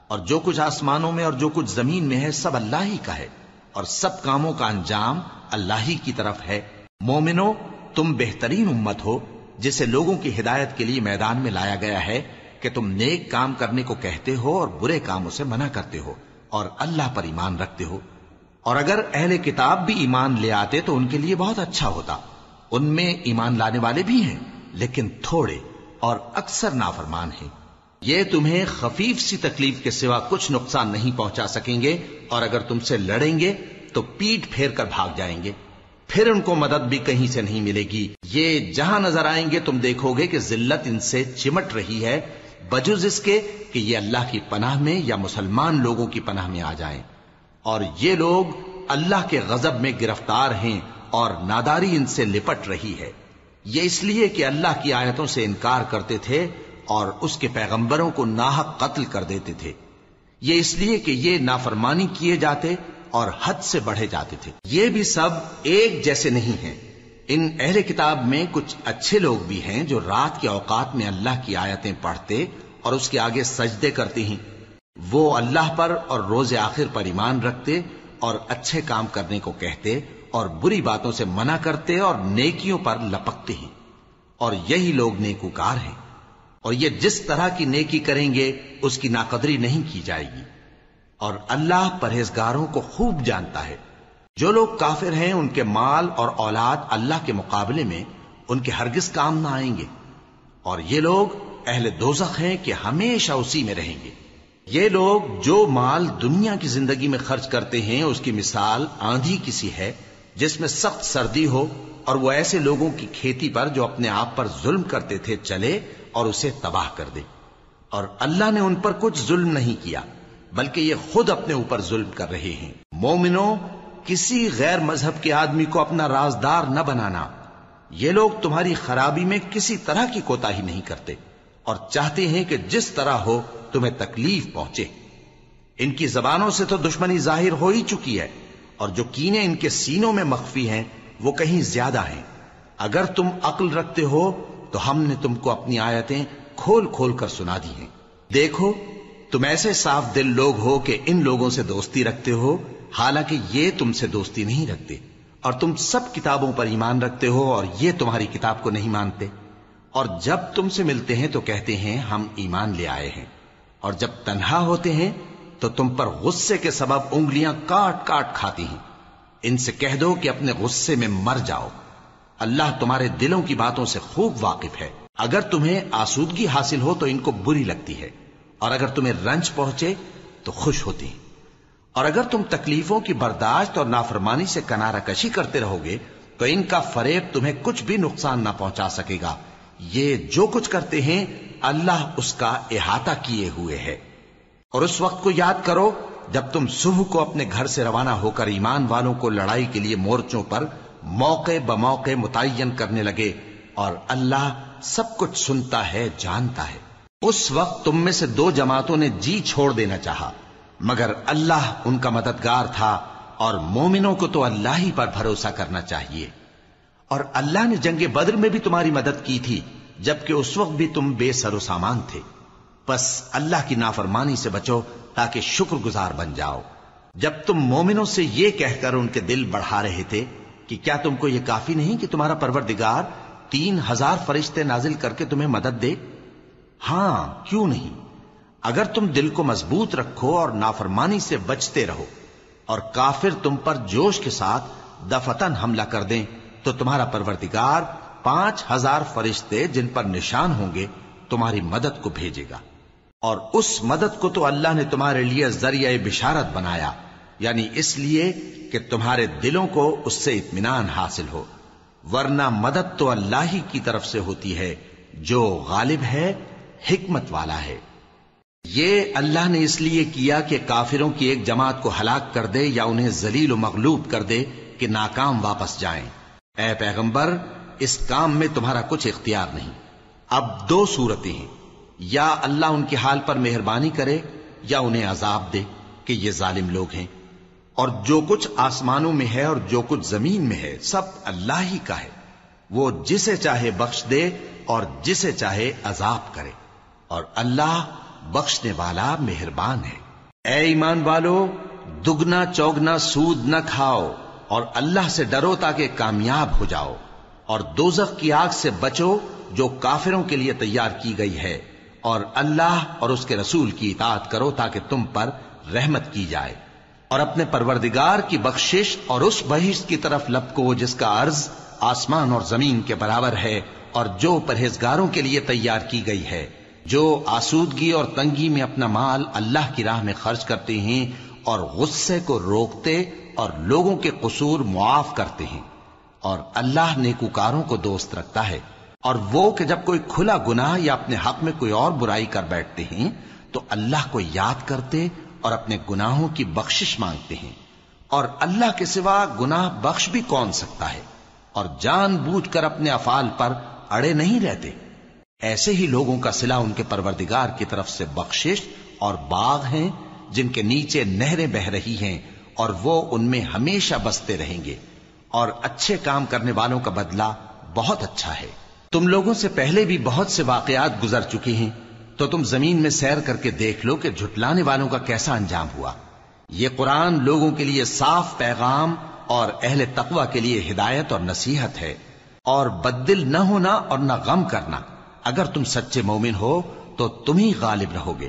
اور جو کچھ آسمانوں میں اور جو کچھ زمین میں ہے سب اللہ ہی کا ہے، اور سب کاموں کا انجام اللہ ہی کی طرف ہے۔ مومنو، تم بہترین امت ہو جسے لوگوں کی ہدایت کے لیے میدان میں لایا گیا ہے کہ تم نیک کام کرنے کو کہتے ہو اور برے کاموں سے منع کرتے ہو، اور اللہ پر ایمان رکھتے ہو۔ اور اگر اہل کتاب بھی ایمان لے آتے تو ان کے لیے بہت اچھا ہوتا، ان میں ایمان لانے والے بھی ہیں لیکن تھوڑے اور اکثر نافرمان ہیں۔ یہ تمہیں خفیف سی تکلیف کے سوا کچھ نقصان نہیں پہنچا سکیں گے، اور اگر تم سے لڑیں گے تو پیٹ پھیر کر بھاگ جائیں گے، پھر ان کو مدد بھی کہیں سے نہیں ملے گی۔ یہ جہاں نظر آئیں گے تم دیکھو گے کہ ذلت ان سے چمٹ رہی ہے، بجز اس کے کہ یہ اللہ کی پناہ میں یا مسلمان لوگوں کی پناہ میں آ جائیں، اور یہ لوگ اللہ کے غضب میں گرفتار ہیں اور ناداری ان سے لپٹ رہی ہے۔ یہ اس لیے کہ اللہ کی آیتوں سے انکار کرتے تھے اور اس کے پیغمبروں کو ناحق قتل کر دیتے تھے۔ یہ اس لیے کہ یہ نافرمانی کیے جاتے اور حد سے بڑھے جاتے تھے۔ یہ بھی سب ایک جیسے نہیں ہیں۔ ان اہل کتاب میں کچھ اچھے لوگ بھی ہیں جو رات کے اوقات میں اللہ کی آیتیں پڑھتے اور اس کے آگے سجدے کرتے ہیں۔ وہ اللہ پر اور روز آخر پر ایمان رکھتے اور اچھے کام کرنے کو کہتے اور بری باتوں سے منع کرتے اور نیکیوں پر لپکتے ہیں، اور یہی لوگ نیکوکار ہیں۔ اور یہ جس طرح کی نیکی کریں گے اس کی ناقدری نہیں کی جائے گی، اور اللہ پرہیزگاروں کو خوب جانتا ہے۔ جو لوگ کافر ہیں ان کے مال اور اولاد اللہ کے مقابلے میں ان کے ہرگز کام نہ آئیں گے، اور یہ لوگ اہل دوزخ ہیں کہ ہمیشہ اسی میں رہیں گے۔ یہ لوگ جو مال دنیا کی زندگی میں خرچ کرتے ہیں اس کی مثال آندھی کسی ہے جس میں سخت سردی ہو، اور وہ ایسے لوگوں کی کھیتی پر جو اپنے آپ پر ظلم کرتے تھے چلے اور اسے تباہ کر دے۔ اور اللہ نے ان پر کچھ ظلم نہیں کیا بلکہ یہ خود اپنے اوپر ظلم کر رہے ہیں۔ مومنو، کسی غیر مذہب کے آدمی کو اپنا رازدار نہ بنانا۔ یہ لوگ تمہاری خرابی میں کسی طرح کی کوتاہی نہیں کرتے اور چاہتے ہیں کہ جس طرح ہو تمہیں تکلیف پہنچے۔ ان کی زبانوں سے تو دشمنی ظاہر ہو ہی چکی ہے، اور جو کینے ان کے سینوں میں مخفی ہیں وہ کہیں زیادہ ہیں۔ اگر تم عقل رکھتے ہو تو ہم نے تم کو اپنی آیتیں کھول کھول کر سنا دی ہیں۔ دیکھو، تم ایسے صاف دل لوگ ہو کہ ان لوگوں سے دوستی رکھتے ہو حالانکہ یہ تم سے دوستی نہیں رکھتے، اور تم سب کتابوں پر ایمان رکھتے ہو اور یہ تمہاری کتاب کو نہیں مانتے، اور جب تم سے ملتے ہیں تو کہتے ہیں ہم ایمان لے آئے ہیں، اور جب تنہا ہوتے ہیں تو تم پر غصے کے سبب انگلیاں کاٹ کاٹ کھاتی ہیں۔ ان سے کہہ دو کہ اپنے غصے میں مر جاؤ، اللہ تمہارے دلوں کی باتوں سے خوب واقف ہے۔ اگر تمہیں آسودگی حاصل ہو تو ان کو بری لگتی ہے، اور اگر تمہیں رنج پہنچے تو خوش ہوتی ہیں، اور اگر تم تکلیفوں کی برداشت اور نافرمانی سے کنارہ کشی کرتے رہو گے تو ان کا فریب تمہیں کچھ بھی نقصان نہ پہنچا سکے گا۔ یہ جو کچھ کرتے ہیں اللہ اس کا احاطہ کیے ہوئے ہے۔ اور اس وقت کو یاد کرو جب تم صبح کو اپنے گھر سے روانہ ہو کر ایمان والوں کو لڑائی کے لیے مورچوں پر موقع بموقع متعین کرنے لگے، اور اللہ سب کچھ سنتا ہے، جانتا ہے۔ اس وقت تم میں سے دو جماعتوں نے جی چھوڑ دینا چاہا، مگر اللہ ان کا مددگار تھا، اور مومنوں کو تو اللہ ہی پر بھروسہ کرنا چاہیے۔ اور اللہ نے جنگ بدر میں بھی تمہاری مدد کی تھی جبکہ اس وقت بھی تم بے سر و سامان تھے۔ بس اللہ کی نافرمانی سے بچو تاکہ شکر گزار بن جاؤ۔ جب تم مومنوں سے یہ کہہ کر ان کے دل بڑھا رہے تھے کہ کیا تم کو یہ کافی نہیں کہ تمہارا پروردگار 3000 فرشتے نازل کر کے تمہیں مدد دے؟ ہاں، کیوں نہیں؟ اگر تم دل کو مضبوط رکھو اور نافرمانی سے بچتے رہو اور کافر تم پر جوش کے ساتھ دفتن حملہ کر دیں تو تمہارا پروردگار 5000 فرشتے جن پر نشان ہوں گے تمہاری مدد کو بھیجے گا، اور اس مدد کو تو اللہ نے تمہارے لیے ذریعہ بشارت بنایا، یعنی اس لیے کہ تمہارے دلوں کو اس سے اطمینان حاصل ہو، ورنہ مدد تو اللہ ہی کی طرف سے ہوتی ہے جو غالب ہے، حکمت والا ہے۔ یہ اللہ نے اس لیے کیا کہ کافروں کی ایک جماعت کو ہلاک کر دے یا انہیں ذلیل و مغلوب کر دے کہ ناکام واپس جائیں۔ اے پیغمبر، اس کام میں تمہارا کچھ اختیار نہیں۔ اب دو صورتیں ہیں، یا اللہ ان کے حال پر مہربانی کرے یا انہیں عذاب دے کہ یہ ظالم لوگ ہیں، اور جو کچھ آسمانوں میں ہے اور جو کچھ زمین میں ہے سب اللہ ہی کا ہے. وہ جسے چاہے بخش دے اور جسے چاہے عذاب کرے، اور اللہ بخشنے والا مہربان ہے. اے ایمان والو، دگنا چوگنا سود نہ کھاؤ اور اللہ سے ڈرو تاکہ کامیاب ہو جاؤ، اور دوزخ کی آگ سے بچو جو کافروں کے لیے تیار کی گئی ہے، اور اللہ اور اس کے رسول کی اطاعت کرو تاکہ تم پر رحمت کی جائے. اور اپنے پروردگار کی بخشش اور اس بہشت کی طرف لپکو جس کا عرض آسمان اور زمین کے برابر ہے، اور جو پرہیزگاروں کے لیے تیار کی گئی ہے، جو آسودگی اور تنگی میں اپنا مال اللہ کی راہ میں خرچ کرتے ہیں اور غصے کو روکتے اور لوگوں کے قصور معاف کرتے ہیں. اور اللہ نیکوکاروں کو دوست رکھتا ہے. اور وہ کہ جب کوئی کھلا گناہ یا اپنے حق میں کوئی اور برائی کر بیٹھتے ہیں تو اللہ کو یاد کرتے اور اپنے گناہوں کی بخشش مانگتے ہیں. اور اللہ کے سوا گناہ بخش بھی کون سکتا ہے، اور جان بوجھ کر اپنے افعال پر اڑے نہیں رہتے. ایسے ہی لوگوں کا صلہ ان کے پروردگار کی طرف سے بخشش اور باغ ہیں جن کے نیچے نہریں بہ رہی ہیں، اور وہ ان میں ہمیشہ بستے رہیں گے. اور اچھے کام کرنے والوں کا بدلہ بہت اچھا ہے. تم لوگوں سے پہلے بھی بہت سے واقعات گزر چکے ہیں، تو تم زمین میں سیر کر کے دیکھ لو کہ جھٹلانے والوں کا کیسا انجام ہوا. یہ قرآن لوگوں کے لیے صاف پیغام اور اہل تقوی کے لیے ہدایت اور نصیحت ہے. اور بددل نہ ہونا اور نہ غم کرنا. اگر تم سچے مومن ہو تو تم ہی غالب رہو گے.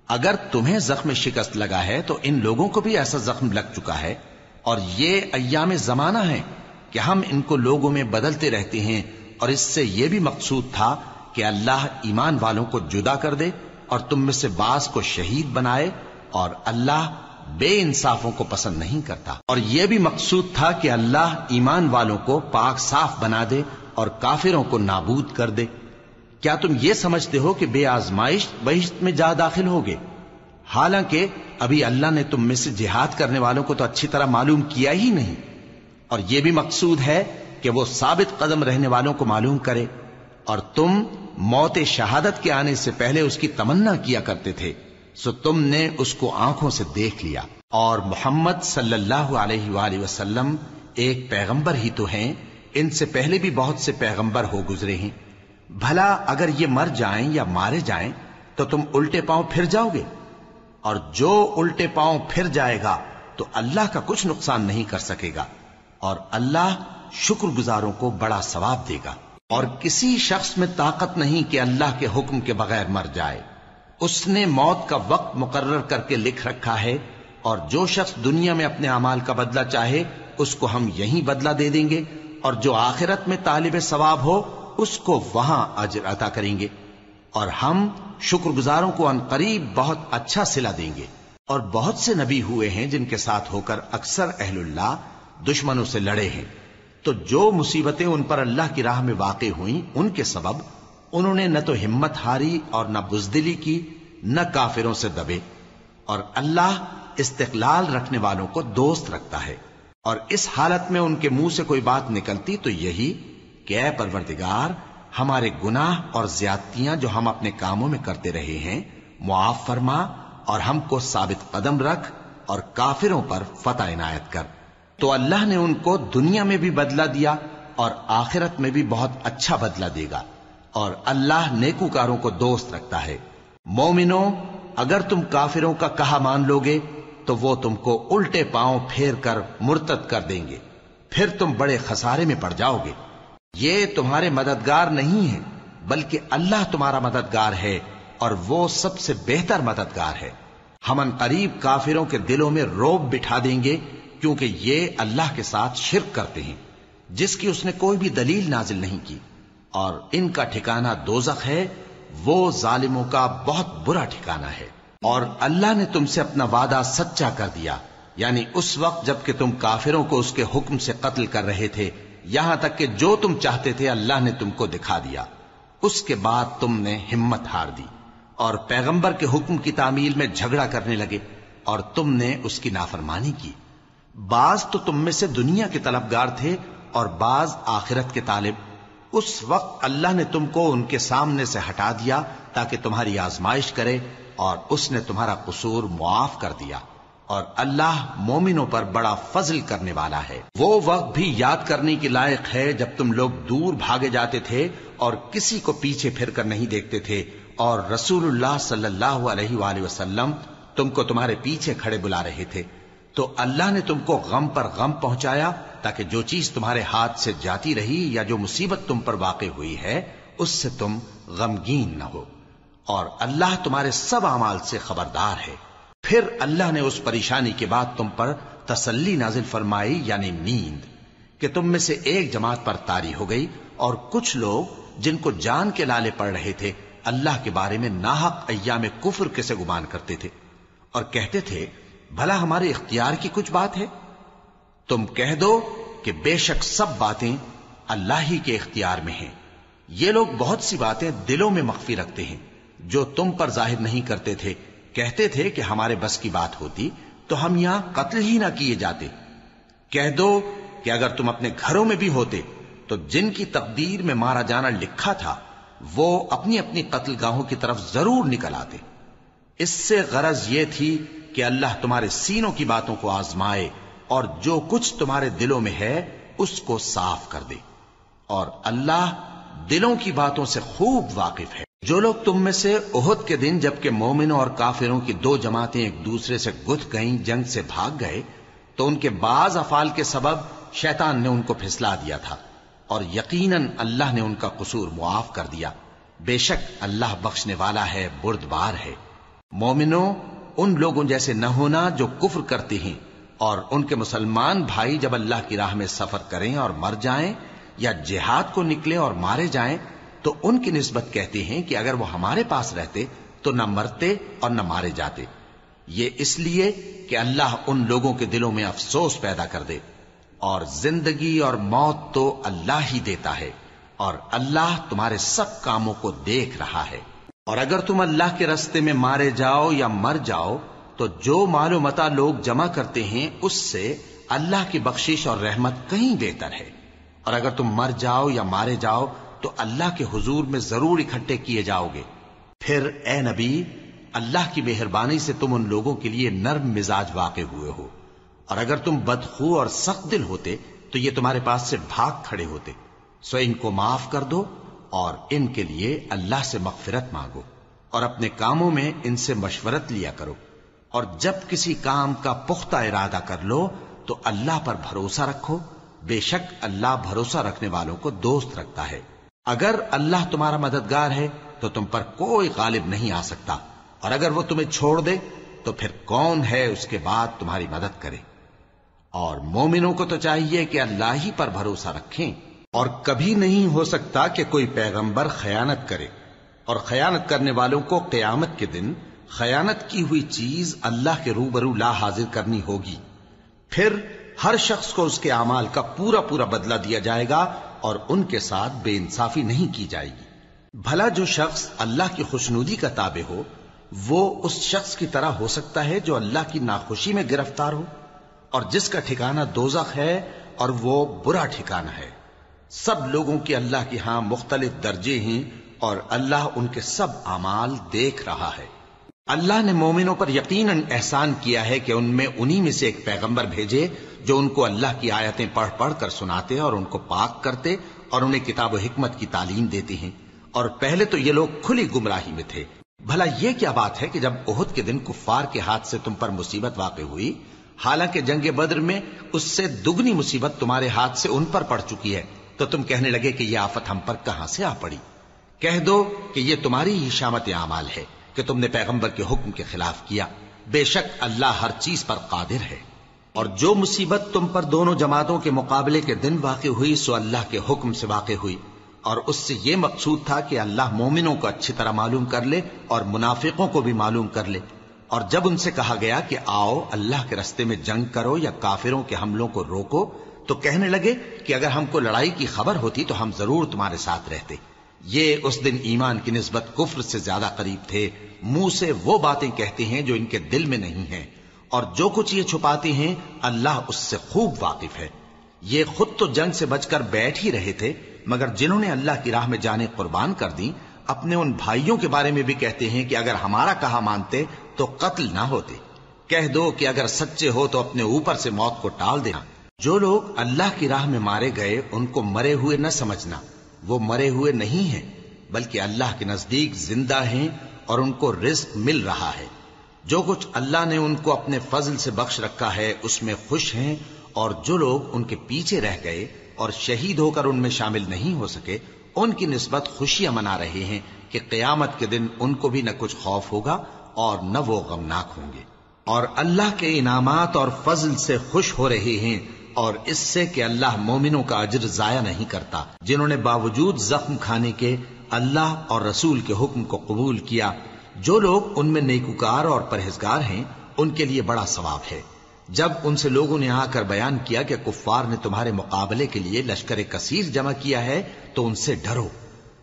اگر تمہیں زخم شکست لگا ہے تو ان لوگوں کو بھی ایسا زخم لگ چکا ہے. اور یہ ایام زمانہ ہے کہ ہم ان کو لوگوں میں بدلتے رہتے ہیں، اور اس سے یہ بھی مقصود تھا کہ اللہ ایمان والوں کو جدا کر دے اور تم میں سے بعض کو شہید بنائے، اور اللہ بے انصافوں کو پسند نہیں کرتا. اور یہ بھی مقصود تھا کہ اللہ ایمان والوں کو پاک صاف بنا دے اور کافروں کو نابود کر دے. کیا تم یہ سمجھتے ہو کہ بے آزمائش بہشت میں جا داخل ہوگے؟ حالانکہ ابھی اللہ نے تم میں سے جہاد کرنے والوں کو تو اچھی طرح معلوم کیا ہی نہیں. اور یہ بھی مقصود ہے کہ وہ ثابت قدم رہنے والوں کو معلوم کرے. اور تم موت شہادت کے آنے سے پہلے اس کی تمنا کیا کرتے تھے، سو تم نے اس کو آنکھوں سے دیکھ لیا. اور محمد صلی اللہ علیہ وآلہ وسلم ایک پیغمبر ہی تو ہیں، ان سے پہلے بھی بہت سے پیغمبر ہو گزرے ہیں. بھلا اگر یہ مر جائیں یا مارے جائیں تو تم الٹے پاؤں پھر جاؤ گے؟ اور جو الٹے پاؤں پھر جائے گا تو اللہ کا کچھ نقصان نہیں کر سکے گا، اور اللہ شکر گزاروں کو بڑا ثواب دے گا. اور کسی شخص میں طاقت نہیں کہ اللہ کے حکم کے بغیر مر جائے. اس نے موت کا وقت مقرر کر کے لکھ رکھا ہے، اور جو شخص دنیا میں اپنے اعمال کا بدلہ چاہے اس کو ہم یہیں بدلہ دے دیں گے، اور جو آخرت میں طالب ثواب ہو اس کو وہاں اجر عطا کریں گے. اور ہم شکر گزاروں کو عنقریب بہت اچھا صلہ دیں گے. اور بہت سے نبی ہوئے ہیں جن کے ساتھ ہو کر اکثر اہل اللہ دشمنوں سے لڑے ہیں، تو جو مصیبتیں ان پر اللہ کی راہ میں واقع ہوئیں ان کے سبب انہوں نے نہ تو ہمت ہاری اور نہ بزدلی کی، نہ کافروں سے دبے. اور اللہ استقلال رکھنے والوں کو دوست رکھتا ہے. اور اس حالت میں ان کے منہ سے کوئی بات نکلتی تو یہی کہ اے پروردگار، ہمارے گناہ اور زیادتیاں جو ہم اپنے کاموں میں کرتے رہے ہیں معاف فرما، اور ہم کو ثابت قدم رکھ اور کافروں پر فتح عنایت کر. تو اللہ نے ان کو دنیا میں بھی بدلہ دیا اور آخرت میں بھی بہت اچھا بدلہ دے گا. اور اللہ نیکوکاروں کو دوست رکھتا ہے. مومنوں، اگر تم کافروں کا کہا مان لوگے تو وہ تم کو الٹے پاؤں پھیر کر مرتد کر دیں گے، پھر تم بڑے خسارے میں پڑ جاؤ گے. یہ تمہارے مددگار نہیں ہیں بلکہ اللہ تمہارا مددگار ہے، اور وہ سب سے بہتر مددگار ہے. ہم عنقریب کافروں کے دلوں میں رعب بٹھا دیں گے، کیونکہ یہ اللہ کے ساتھ شرک کرتے ہیں جس کی اس نے کوئی بھی دلیل نازل نہیں کی. اور ان کا ٹھکانہ دوزخ ہے، وہ ظالموں کا بہت برا ٹھکانہ ہے. اور اللہ نے تم سے اپنا وعدہ سچا کر دیا، یعنی اس وقت جب کہ تم کافروں کو اس کے حکم سے قتل کر رہے تھے، یہاں تک کہ جو تم چاہتے تھے اللہ نے تم کو دکھا دیا. اس کے بعد تم نے ہمت ہار دی اور پیغمبر کے حکم کی تعمیل میں جھگڑا کرنے لگے، اور تم نے اس کی نافرمانی کی. بعض تو تم میں سے دنیا کے طلبگار تھے اور بعض آخرت کے طالب. اس وقت اللہ نے تم کو ان کے سامنے سے ہٹا دیا تاکہ تمہاری آزمائش کرے، اور اس نے تمہارا قصور معاف کر دیا. اور اللہ مومنوں پر بڑا فضل کرنے والا ہے۔ وہ وقت بھی یاد کرنے کے لائق ہے جب تم لوگ دور بھاگے جاتے تھے اور کسی کو پیچھے پھر کر نہیں دیکھتے تھے، اور رسول اللہ صلی اللہ علیہ وآلہ وسلم تم کو تمہارے پیچھے کھڑے بلا رہے تھے، تو اللہ نے تم کو غم پر غم پہنچایا تاکہ جو چیز تمہارے ہاتھ سے جاتی رہی یا جو مصیبت تم پر واقع ہوئی ہے اس سے تم غمگین نہ ہو، اور اللہ تمہارے سب اعمال سے خبردار ہے۔ پھر اللہ نے اس پریشانی کے بعد تم پر تسلی نازل فرمائی، یعنی نیند، کہ تم میں سے ایک جماعت پر طاری ہو گئی، اور کچھ لوگ جن کو جان کے لالے پڑ رہے تھے اللہ کے بارے میں ناحق ایام کفر کے سے گمان کرتے تھے، اور کہتے تھے بھلا ہمارے اختیار کی کچھ بات ہے؟ تم کہہ دو کہ بے شک سب باتیں اللہ ہی کے اختیار میں ہیں۔ یہ لوگ بہت سی باتیں دلوں میں مخفی رکھتے ہیں جو تم پر ظاہر نہیں کرتے تھے، کہتے تھے کہ ہمارے بس کی بات ہوتی تو ہم یہاں قتل ہی نہ کیے جاتے۔ کہہ دو کہ اگر تم اپنے گھروں میں بھی ہوتے تو جن کی تقدیر میں مارا جانا لکھا تھا وہ اپنی اپنی قتل گاہوں کی طرف ضرور نکل آتے۔ اس سے غرض یہ تھی کہ اللہ تمہارے سینوں کی باتوں کو آزمائے اور جو کچھ تمہارے دلوں میں ہے اس کو صاف کر دے، اور اللہ دلوں کی باتوں سے خوب واقف ہے۔ جو لوگ تم میں سے احد کے دن جبکہ مومنوں اور کافروں کی دو جماعتیں ایک دوسرے سے گتھ گئیں جنگ سے بھاگ گئے تو ان کے بعض افعال کے سبب شیطان نے ان کو پھسلا دیا تھا، اور یقیناً اللہ نے ان کا قصور معاف کر دیا۔ بے شک اللہ بخشنے والا ہے، بردبار ہے۔ مومنوں، ان لوگوں جیسے نہ ہونا جو کفر کرتے ہیں، اور ان کے مسلمان بھائی جب اللہ کی راہ میں سفر کریں اور مر جائیں یا جہاد کو نکلیں اور مارے جائیں تو ان کی نسبت کہتے ہیں کہ اگر وہ ہمارے پاس رہتے تو نہ مرتے اور نہ مارے جاتے، یہ اس لیے کہ اللہ ان لوگوں کے دلوں میں افسوس پیدا کر دے، اور زندگی اور موت تو اللہ ہی دیتا ہے، اور اللہ تمہارے سب کاموں کو دیکھ رہا ہے۔ اور اگر تم اللہ کے راستے میں مارے جاؤ یا مر جاؤ تو جو مال و متاع لوگ جمع کرتے ہیں اس سے اللہ کی بخشش اور رحمت کہیں بہتر ہے، اور اگر تم مر جاؤ یا مارے جاؤ تو اللہ کے حضور میں ضرور اکٹھے کیے جاؤ گے۔ پھر اے نبی، اللہ کی مہربانی سے تم ان لوگوں کے لیے نرم مزاج واقع ہوئے ہو، اور اگر تم بدخو اور سخت دل ہوتے تو یہ تمہارے پاس سے بھاگ کھڑے ہوتے، سو ان کو معاف کر دو اور ان کے لیے اللہ سے مغفرت مانگو، اور اپنے کاموں میں ان سے مشورت لیا کرو، اور جب کسی کام کا پختہ ارادہ کر لو تو اللہ پر بھروسہ رکھو، بے شک اللہ بھروسہ رکھنے والوں کو دوست رکھتا ہے۔ اگر اللہ تمہارا مددگار ہے تو تم پر کوئی غالب نہیں آ سکتا، اور اگر وہ تمہیں چھوڑ دے تو پھر کون ہے اس کے بعد تمہاری مدد کرے؟ اور مومنوں کو تو چاہیے کہ اللہ ہی پر بھروسہ رکھیں، اور کبھی نہیں ہو سکتا کہ کوئی پیغمبر خیانت کرے، اور خیانت کرنے والوں کو قیامت کے دن خیانت کی ہوئی چیز اللہ کے روبرو لا حاضر کرنی ہوگی، پھر ہر شخص کو اس کے اعمال کا پورا پورا بدلہ دیا جائے گا، اور ان کے ساتھ بے انصافی نہیں کی جائے گی۔ بھلا جو شخص اللہ کی خوشنودی کا تابع ہو وہ اس شخص کی طرح ہو سکتا ہے جو اللہ کی ناخوشی میں گرفتار ہو، اور جس کا ٹھکانہ دوزخ ہے اور وہ برا ٹھکانہ ہے۔ سب لوگوں کے اللہ کے ہاں مختلف درجے ہیں، اور اللہ ان کے سب اعمال دیکھ رہا ہے۔ اللہ نے مومنوں پر یقیناً احسان کیا ہے کہ ان میں انہی میں سے ایک پیغمبر بھیجے جو ان کو اللہ کی آیتیں پڑھ پڑھ کر سناتے اور ان کو پاک کرتے اور انہیں کتاب و حکمت کی تعلیم دیتے ہیں، اور پہلے تو یہ لوگ کھلی گمراہی میں تھے۔ بھلا یہ کیا بات ہے کہ جب احد کے دن کفار کے ہاتھ سے تم پر مصیبت واقع ہوئی، حالانکہ جنگ بدر میں اس سے دگنی مصیبت تمہارے ہاتھ سے ان پر پڑ چکی ہے، تو تم کہنے لگے کہ یہ آفت ہم پر کہاں سے آ پڑی؟ کہہ دو کہ یہ تمہاری ہی شامت اعمال ہے کہ تم نے پیغمبر کے حکم کے خلاف کیا، بے شک اللہ ہر چیز پر قادر ہے۔ اور جو مصیبت تم پر دونوں جماعتوں کے مقابلے کے دن واقع ہوئی سو اللہ کے حکم سے واقع ہوئی، اور اس سے یہ مقصود تھا کہ اللہ مومنوں کو اچھی طرح معلوم کر لے اور منافقوں کو بھی معلوم کر لے۔ اور جب ان سے کہا گیا کہ آؤ اللہ کے راستے میں جنگ کرو یا کافروں کے حملوں کو روکو، تو کہنے لگے کہ اگر ہم کو لڑائی کی خبر ہوتی تو ہم ضرور تمہارے ساتھ رہتے۔ یہ اس دن ایمان کی نسبت کفر سے زیادہ قریب تھے، منہ سے وہ باتیں کہتے ہیں جو ان کے دل میں نہیں ہیں، اور جو کچھ یہ چھپاتے ہیں اللہ اس سے خوب واقف ہے۔ یہ خود تو جنگ سے بچ کر بیٹھ ہی رہے تھے، مگر جنہوں نے اللہ کی راہ میں جانیں قربان کر دیں اپنے ان بھائیوں کے بارے میں بھی کہتے ہیں کہ اگر ہمارا کہا مانتے تو قتل نہ ہوتے، کہہ دو کہ اگر سچے ہو تو اپنے اوپر سے موت کو ٹال دینا۔ جو لوگ اللہ کی راہ میں مارے گئے ان کو مرے ہوئے نہ سمجھنا، وہ مرے ہوئے نہیں ہیں بلکہ اللہ کے نزدیک زندہ ہیں اور ان کو رزق مل رہا ہے۔ جو کچھ اللہ نے ان کو اپنے فضل سے بخش رکھا ہے اس میں خوش ہیں، اور جو لوگ ان کے پیچھے رہ گئے اور شہید ہو کر ان میں شامل نہیں ہو سکے ان کی نسبت خوشیاں منا رہے ہیں کہ قیامت کے دن ان کو بھی نہ کچھ خوف ہوگا اور نہ وہ غمناک ہوں گے، اور اللہ کے انعامات اور فضل سے خوش ہو رہے ہیں، اور اس سے کہ اللہ مومنوں کا اجر ضائع نہیں کرتا جنہوں نے باوجود زخم کھانے کے اللہ اور رسول کے حکم کو قبول کیا۔ جو لوگ ان میں نیکوکار اور پرہیزگار ہیں ان کے لیے بڑا ثواب ہے۔ جب ان سے لوگوں نے آ کر بیان کیا کہ کفار نے تمہارے مقابلے کے لیے لشکر کثیر جمع کیا ہے تو ان سے ڈرو،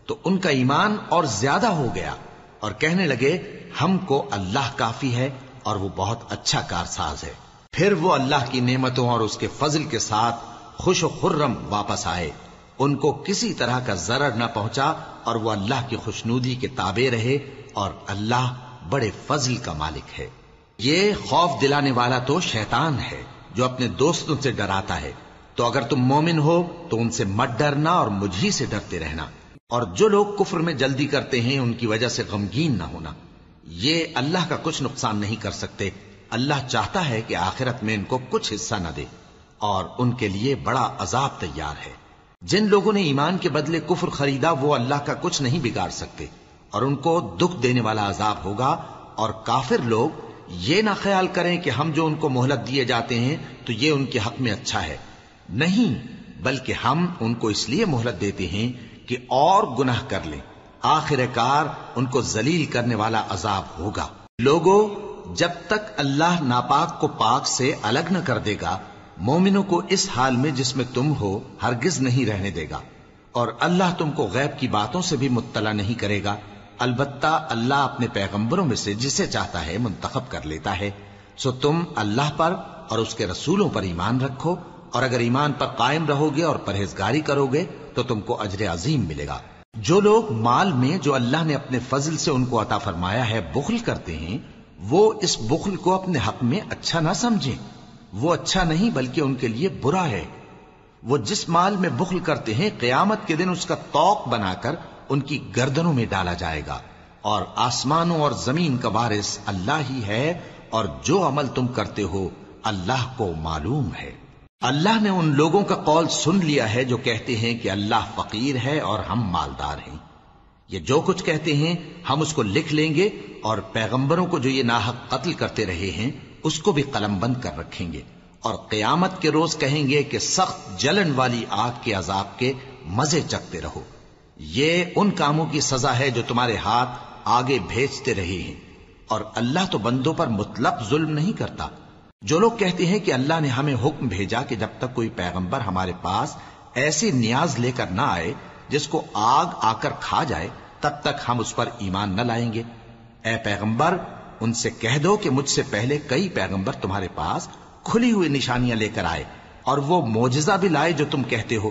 تو ان کا ایمان اور زیادہ ہو گیا اور کہنے لگے ہم کو اللہ کافی ہے اور وہ بہت اچھا کارساز ہے۔ پھر وہ اللہ کی نعمتوں اور اس کے فضل کے ساتھ خوش و خرم واپس آئے، ان کو کسی طرح کا ضرر نہ پہنچا اور وہ اللہ کی خوشنودی کے تابع رہے، اور اللہ بڑے فضل کا مالک ہے۔ یہ خوف دلانے والا تو شیطان ہے جو اپنے دوستوں سے ڈراتا ہے، تو اگر تم مومن ہو تو ان سے مت ڈرنا اور مجھ ہی سے ڈرتے رہنا، اور جو لوگ کفر میں جلدی کرتے ہیں ان کی وجہ سے غمگین نہ ہونا، یہ اللہ کا کچھ نقصان نہیں کر سکتے۔ اللہ چاہتا ہے کہ آخرت میں ان کو کچھ حصہ نہ دے، اور ان کے لیے بڑا عذاب تیار ہے۔ جن لوگوں نے ایمان کے بدلے کفر خریدا وہ اللہ کا کچھ نہیں بگاڑ سکتے، اور ان کو دکھ دینے والا عذاب ہوگا۔ اور کافر لوگ یہ نہ خیال کریں کہ ہم جو ان کو مہلت دیے جاتے ہیں تو یہ ان کے حق میں اچھا ہے، نہیں، بلکہ ہم ان کو اس لیے مہلت دیتے ہیں کہ اور گناہ کر لیں، آخر کار ان کو ذلیل کرنے والا عذاب ہوگا۔ لوگوں، جب تک اللہ ناپاک کو پاک سے الگ نہ کر دے گا مومنوں کو اس حال میں جس میں تم ہو ہرگز نہیں رہنے دے گا، اور اللہ تم کو غیب کی باتوں سے بھی مطلع نہیں کرے گا، البتہ اللہ اپنے پیغمبروں میں سے جسے چاہتا ہے منتخب کر لیتا ہے۔ سو تم اللہ پر اور اس کے رسولوں پر ایمان رکھو، اور اگر ایمان پر قائم رہو گے اور پرہیزگاری کرو گے تو تم کو اجر عظیم ملے گا۔ جو لوگ مال میں جو اللہ نے اپنے فضل سے ان کو عطا فرمایا ہے بخل کرتے ہیں، وہ اس بخل کو اپنے حق میں اچھا نہ سمجھیں، وہ اچھا نہیں بلکہ ان کے لیے برا ہے۔ وہ جس مال میں بخل کرتے ہیں قیامت کے دن اس کا طوق بنا کر ان کی گردنوں میں ڈالا جائے گا، اور آسمانوں اور زمین کا وارث اللہ ہی ہے، اور جو عمل تم کرتے ہو اللہ کو معلوم ہے۔ اللہ نے ان لوگوں کا قول سن لیا ہے جو کہتے ہیں کہ اللہ فقیر ہے اور ہم مالدار ہیں۔ یہ جو کچھ کہتے ہیں ہم اس کو لکھ لیں گے، اور پیغمبروں کو جو یہ ناحق قتل کرتے رہے ہیں اس کو بھی قلم بند کر رکھیں گے، اور قیامت کے روز کہیں گے کہ سخت جلن والی آگ کے عذاب کے مزے چکھتے رہو۔ یہ ان کاموں کی سزا ہے جو تمہارے ہاتھ آگے بھیجتے رہے ہیں، اور اللہ تو بندوں پر مطلق ظلم نہیں کرتا۔ جو لوگ کہتے ہیں کہ اللہ نے ہمیں حکم بھیجا کہ جب تک کوئی پیغمبر ہمارے پاس ایسی نیاز لے کر نہ آئے جس کو آگ آ کر کھا جائے تب تک ہم اس پر ایمان نہ لائیں گے، اے پیغمبر ان سے کہہ دو کہ مجھ سے پہلے کئی پیغمبر تمہارے پاس کھلی ہوئی نشانیاں لے کر آئے اور وہ معجزہ بھی لائے جو تم کہتے ہو،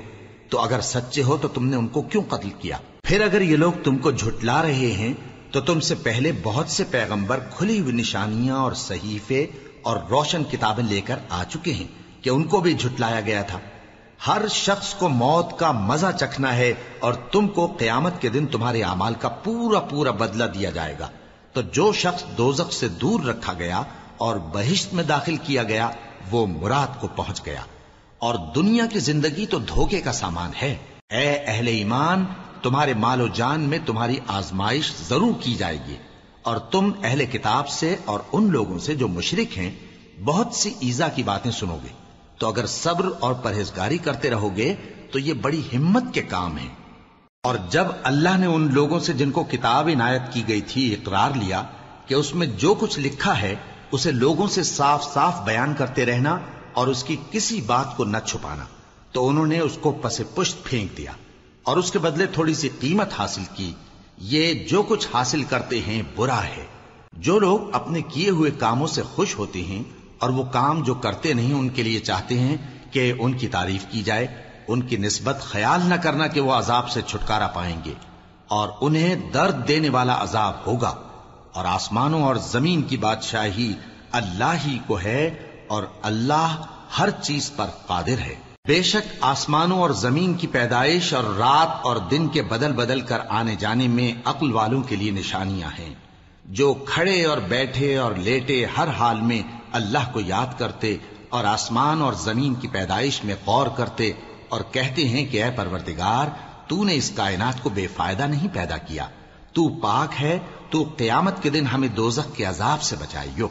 تو اگر سچے ہو تو تم نے ان کو کیوں قتل کیا؟ پھر اگر یہ لوگ تم کو جھٹلا رہے ہیں تو تم سے پہلے بہت سے پیغمبر کھلی ہوئی نشانیاں اور صحیفے اور روشن کتابیں لے کر آ چکے ہیں کہ ان کو بھی جھٹلایا گیا تھا۔ ہر شخص کو موت کا مزہ چکھنا ہے، اور تم کو قیامت کے دن تمہارے اعمال کا پورا پورا بدلہ دیا جائے گا۔ تو جو شخص دوزخ سے دور رکھا گیا اور بہشت میں داخل کیا گیا وہ مراد کو پہنچ گیا، اور دنیا کی زندگی تو دھوکے کا سامان ہے۔ اے اہل ایمان، تمہارے مال و جان میں تمہاری آزمائش ضرور کی جائے گی، اور تم اہل کتاب سے اور ان لوگوں سے جو مشرک ہیں بہت سی ایذا کی باتیں سنو گے، تو اگر صبر اور پرہیزگاری کرتے رہو گے تو یہ بڑی ہمت کے کام ہیں۔ اور جب اللہ نے ان لوگوں سے جن کو کتاب عنایت کی گئی تھی اقرار لیا کہ اس میں جو کچھ لکھا ہے اسے لوگوں سے صاف صاف بیان کرتے رہنا اور اس کی کسی بات کو نہ چھپانا، تو انہوں نے اس کو پس پشت پھینک دیا اور اس کے بدلے تھوڑی سی قیمت حاصل کی۔ یہ جو کچھ حاصل کرتے ہیں برا ہے۔ جو لوگ اپنے کیے ہوئے کاموں سے خوش ہوتے ہیں اور وہ کام جو کرتے نہیں ان کے لیے چاہتے ہیں کہ ان کی تعریف کی جائے، ان کی نسبت خیال نہ کرنا کہ وہ عذاب سے چھٹکارا پائیں گے، اور انہیں درد دینے والا عذاب ہوگا۔ اور آسمانوں اور زمین کی بادشاہی اللہ ہی کو ہے اور اللہ ہر چیز پر قادر ہے۔ بے شک آسمانوں اور زمین کی پیدائش اور رات اور دن کے بدل بدل کر آنے جانے میں عقل والوں کے لیے نشانیاں ہیں، جو کھڑے اور بیٹھے اور لیٹے ہر حال میں اللہ کو یاد کرتے اور آسمان اور زمین کی پیدائش میں غور کرتے اور کہتے ہیں کہ اے پروردگار، تو نے اس کائنات کو بے فائدہ نہیں پیدا کیا، تو پاک ہے، تو قیامت کے دن ہمیں دوزخ کے عذاب سے بچائیو۔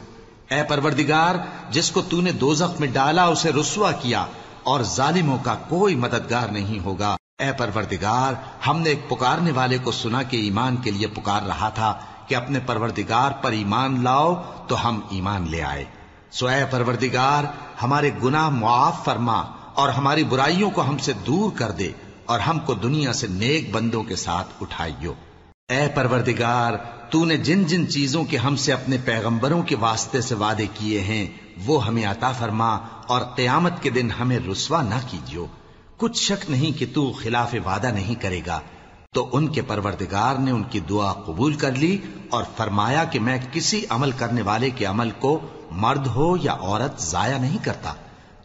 اے پروردگار، جس کو تو نے دوزخ میں ڈالا اسے رسوا کیا اور ظالموں کا کوئی مددگار نہیں ہوگا۔ اے پروردگار، ہم نے ایک پکارنے والے کو سنا کہ ایمان کے لیے پکار رہا تھا کہ اپنے پروردگار پر ایمان لاؤ، تو ہم ایمان لے آئے۔ سو اے پروردگار، ہمارے گناہ معاف فرما اور ہماری برائیوں کو ہم سے دور کر دے اور ہم کو دنیا سے نیک بندوں کے ساتھ اٹھائیو۔ اے پروردگار، تو نے جن جن چیزوں کے ہم سے اپنے پیغمبروں کے واسطے سے وعدے کیے ہیں وہ ہمیں عطا فرما اور قیامت کے دن ہمیں رسوا نہ کیجیو۔ کچھ شک نہیں کہ تو خلاف وعدہ نہیں کرے گا۔ تو ان کے پروردگار نے ان کی دعا قبول کر لی اور فرمایا کہ میں کسی عمل کرنے والے کے عمل کو مرد ہو یا عورت ضائع نہیں کرتا۔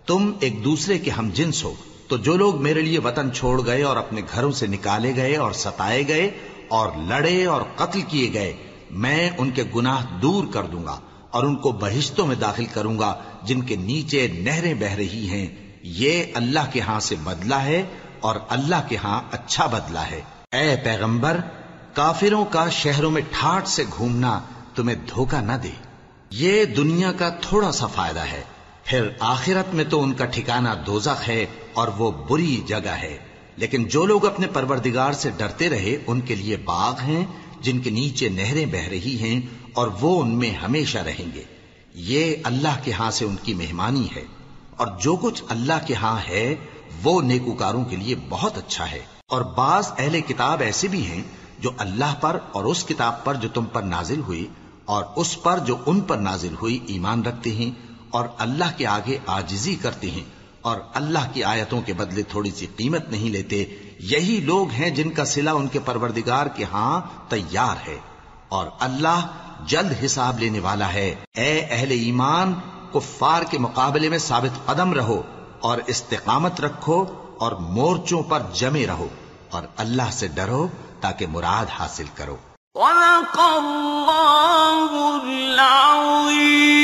تم ایک دوسرے کے ہم جنس ہو، تو جو لوگ میرے لیے وطن چھوڑ گئے اور اپنے گھروں سے نکالے گئے اور ستائے گئے اور لڑے اور قتل کیے گئے، میں ان کے گناہ دور کر دوں گا اور ان کو بہشتوں میں داخل کروں گا جن کے نیچے نہریں بہ رہی ہیں۔ یہ اللہ کے ہاں سے بدلہ ہے اور اللہ کے ہاں اچھا بدلہ ہے۔ اے پیغمبر، کافروں کا شہروں میں ٹھاٹھ سے گھومنا تمہیں دھوکہ نہ دے، یہ دنیا کا تھوڑا سا فائدہ ہے، پھر آخرت میں تو ان کا ٹھکانہ دوزخ ہے اور وہ بری جگہ ہے۔ لیکن جو لوگ اپنے پروردگار سے ڈرتے رہے ان کے لیے باغ ہیں جن کے نیچے نہریں بہ رہی ہیں اور وہ ان میں ہمیشہ رہیں گے۔ یہ اللہ کے ہاں سے ان کی مہمانی ہے، اور جو کچھ اللہ کے ہاں ہے وہ نیکوکاروں کے لیے بہت اچھا ہے۔ اور بعض اہل کتاب ایسے بھی ہیں جو اللہ پر اور اس کتاب پر جو تم پر نازل ہوئی اور اس پر جو ان پر نازل ہوئی ایمان رکھتے ہیں اور اللہ کے آگے عاجزی کرتے ہیں اور اللہ کی آیتوں کے بدلے تھوڑی سی قیمت نہیں لیتے۔ یہی لوگ ہیں جن کا صلہ ان کے پروردگار کے ہاں تیار ہے، اور اللہ جلد حساب لینے والا ہے۔ اے اہل ایمان، کفار کے مقابلے میں ثابت قدم رہو اور استقامت رکھو اور مورچوں پر جمے رہو اور اللہ سے ڈرو تاکہ مراد حاصل کرو۔ صدق اللہ العظیم۔